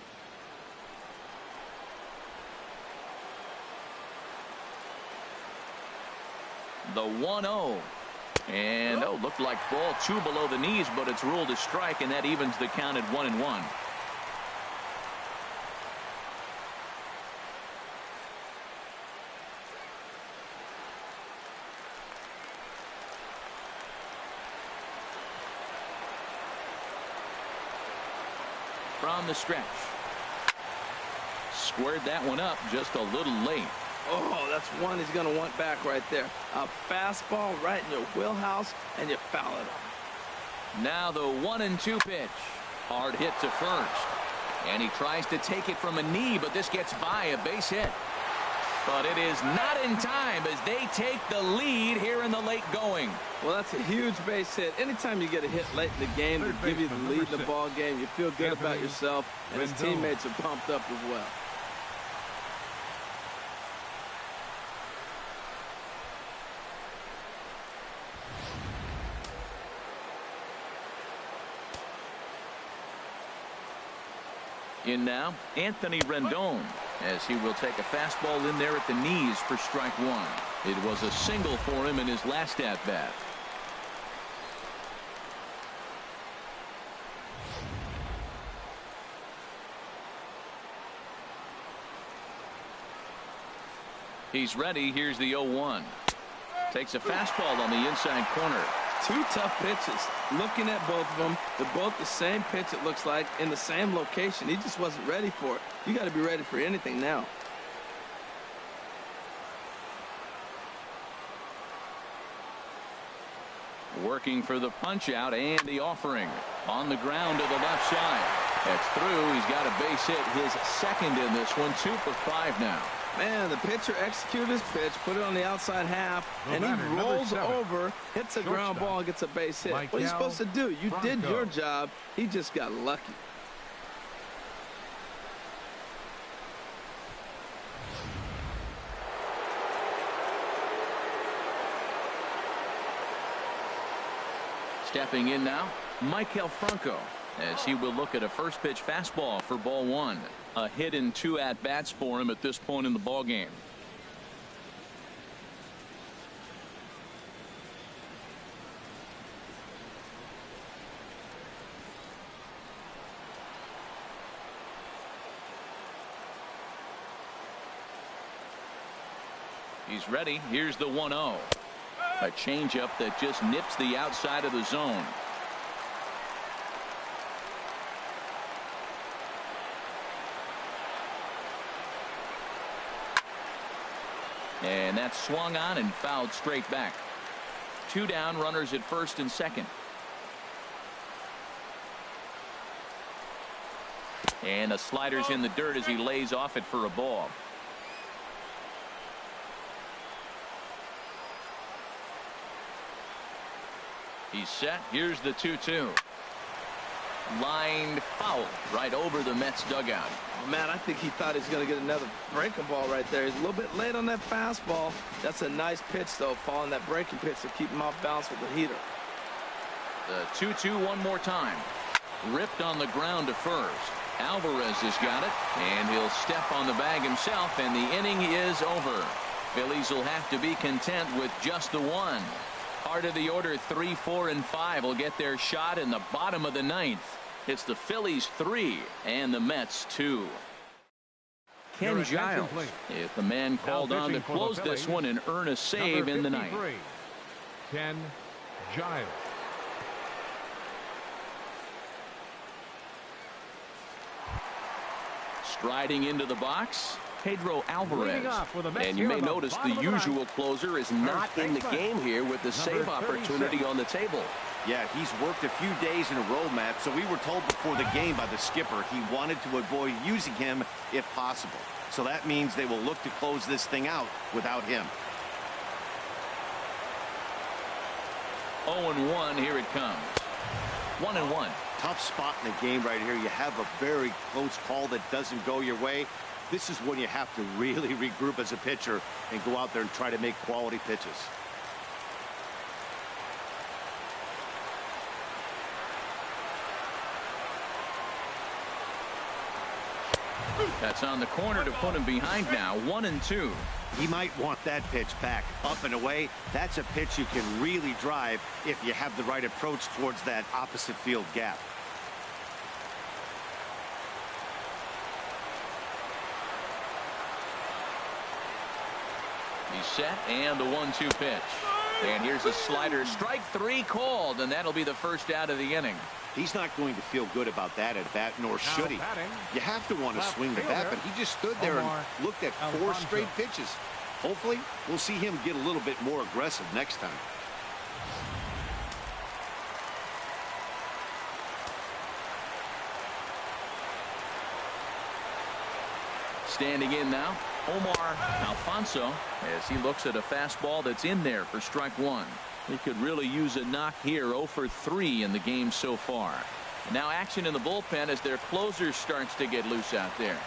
The 1-0. And looked like ball two below the knees, but it's ruled a strike, and that evens the count at 1-1. From the stretch. Squared that one up just a little late. Oh, that's one he's going to want back right there. A fastball right in your wheelhouse, and you foul it off. Now the 1-2 pitch. Hard hit to first. And he tries to take it from a knee, but this gets by a base hit. But it is not in time as they take the lead here in the late going. Well, that's a huge base hit. Anytime you get a hit late in the game to give you the lead in the ball game, you feel good about yourself, and his teammates are pumped up as well. In now, Anthony Rendon, as he will take a fastball in there at the knees for strike one. It was a single for him in his last at bat. He's ready. Here's the 0-1. Takes a fastball on the inside corner. Two tough pitches. Looking at both of them, they're both the same pitch, it looks like, in the same location. He just wasn't ready for it. You got to be ready for anything now. Working for the punch out and the offering on the ground to the left side. That's through. He's got a base hit, his second in this one. 2 for 5 now. Man, the pitcher executed his pitch, put it on the outside half, and he rolls over, hits a ground ball, and gets a base hit. What are you supposed to do? You did your job. He just got lucky. Stepping in now, Maikel Franco, as he will look at a first pitch fastball for ball one. A hit in 2 at-bats for him at this point in the ball game. He's ready. Here's the 1-0. A changeup that just nips the outside of the zone. And that's swung on and fouled straight back. 2 down, runners at first and second. And the slider's in the dirt as he lays off it for a ball. He's set. Here's the 2-2. Lined foul right over the Mets dugout. Oh, man, I think he thought he was going to get another breaking ball right there. He's a little bit late on that fastball. That's a nice pitch, though, following that breaking pitch to keep him off balance with the heater. The 2-2 one more time. Ripped on the ground to first. Alvarez has got it, and he'll step on the bag himself, and the inning is over. Phillies will have to be content with just the one. Part of the order 3, 4, and 5 will get their shot in the bottom of the 9th. It's the Phillies 3 and the Mets 2. Ken Giles is the man called on to close this one and earn a save in the 9th. Ken Giles. Striding into the box, Pedro Alvarez. And you may notice the usual closer is not in the game here with the save opportunity on the table. Yeah, he's worked a few days in a row, Matt, so we were told before the game by the skipper he wanted to avoid using him if possible. So that means they will look to close this thing out without him. 0-1, here it comes. 1-1. Tough spot in the game right here. You have a very close call that doesn't go your way. This is when you have to really regroup as a pitcher and go out there and try to make quality pitches. That's on the corner to put him behind now. 1-2. He might want that pitch back up and away. That's a pitch you can really drive if you have the right approach towards that opposite field gap. He's set, and the 1-2 pitch. And here's a slider. Strike 3 called, and that'll be the first out of the inning. He's not going to feel good about that at bat, nor should he. You have to want to swing the bat, but he just stood there and looked at 4 straight pitches. Hopefully, we'll see him get a little bit more aggressive next time. Standing in now, Omar Alfonso, as he looks at a fastball that's in there for strike 1. He could really use a knock here. 0 for 3 in the game so far. And now action in the bullpen as their closer starts to get loose out there.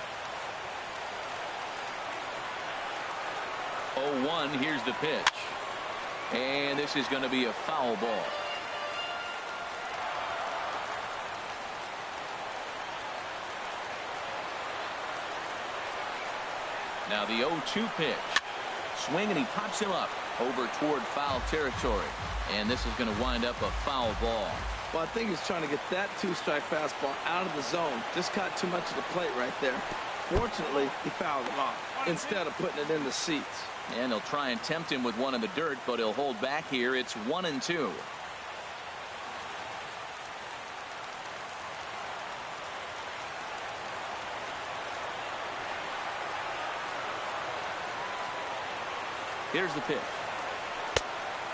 0-1, here's the pitch. And this is going to be a foul ball. Now the 0-2 pitch. Swing, and he pops him up over toward foul territory. And this is going to wind up a foul ball. Well, I think he's trying to get that 2-strike fastball out of the zone. Just caught too much of the plate right there. Fortunately, he fouled it off instead of putting it in the seats. And he'll try and tempt him with one in the dirt, but he'll hold back here. It's 1-2. Here's the pitch.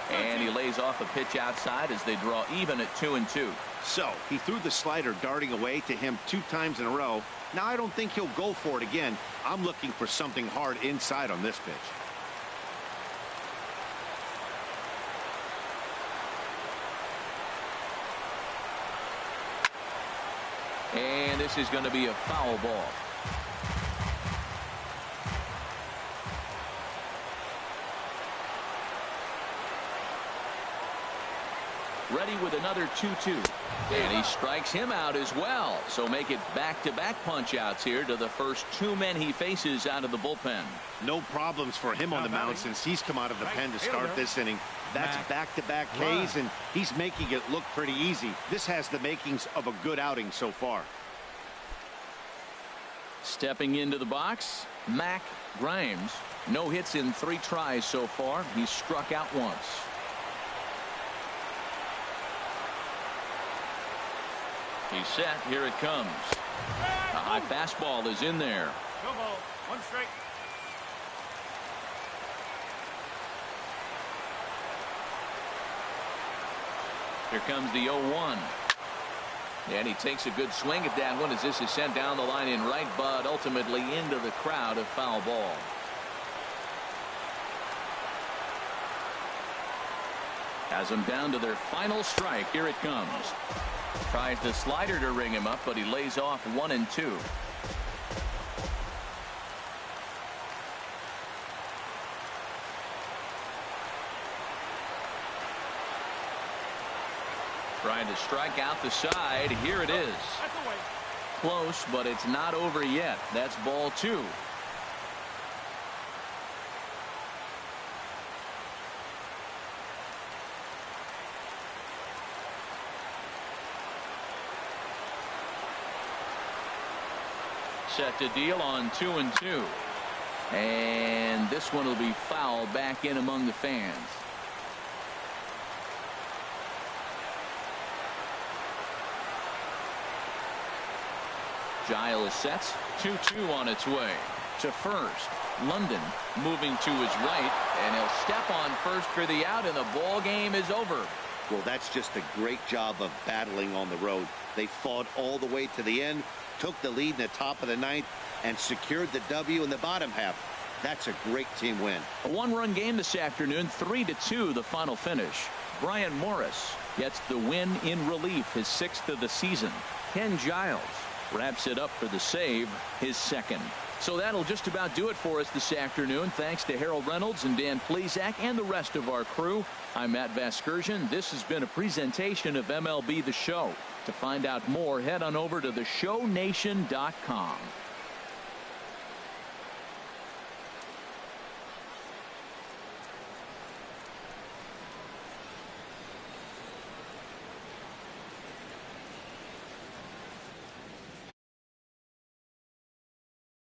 And he lays off a pitch outside as they draw even at 2-2. So he threw the slider darting away to him 2 times in a row. Now I don't think he'll go for it again. I'm looking for something hard inside on this pitch. And this is going to be a foul ball. Ready with another 2-2. And he strikes him out as well. So make it back-to-back punch-outs here to the first 2 men he faces out of the bullpen. No problems for him on the mound since he's come out of the pen to start this inning. That's back-to-back Ks, and he's making it look pretty easy. This has the makings of a good outing so far. Stepping into the box, Mac Grimes. No hits in 3 tries so far. He's struck out once. He's set. Here it comes. A high fastball is in there. No ball. 1 strike. Here comes the 0-1. And he takes a good swing at that one as this is sent down the line in right, but ultimately into the crowd, a foul ball. Has them down to their final strike. Here it comes. Tries the slider to ring him up, but he lays off 1-2. Trying to strike out the side. Here it is. That's away. Close, but it's not over yet. That's ball 2. Set to deal on 2-2. And this one will be fouled back in among the fans. Giles sets. 2-2 on its way to first. London moving to his right, and he'll step on first for the out, and the ball game is over. Well, that's just a great job of battling on the road. They fought all the way to the end, took the lead in the top of the 9th, and secured the W in the bottom half. That's a great team win. A 1-run game this afternoon, 3-2 the final finish. Brian Morris gets the win in relief, his 6th of the season. Ken Giles wraps it up for the save, his 2nd. So that'll just about do it for us this afternoon. Thanks to Harold Reynolds and Dan Plesac and the rest of our crew. I'm Matt Vasgersian. This has been a presentation of MLB The Show. To find out more, head on over to theshownation.com.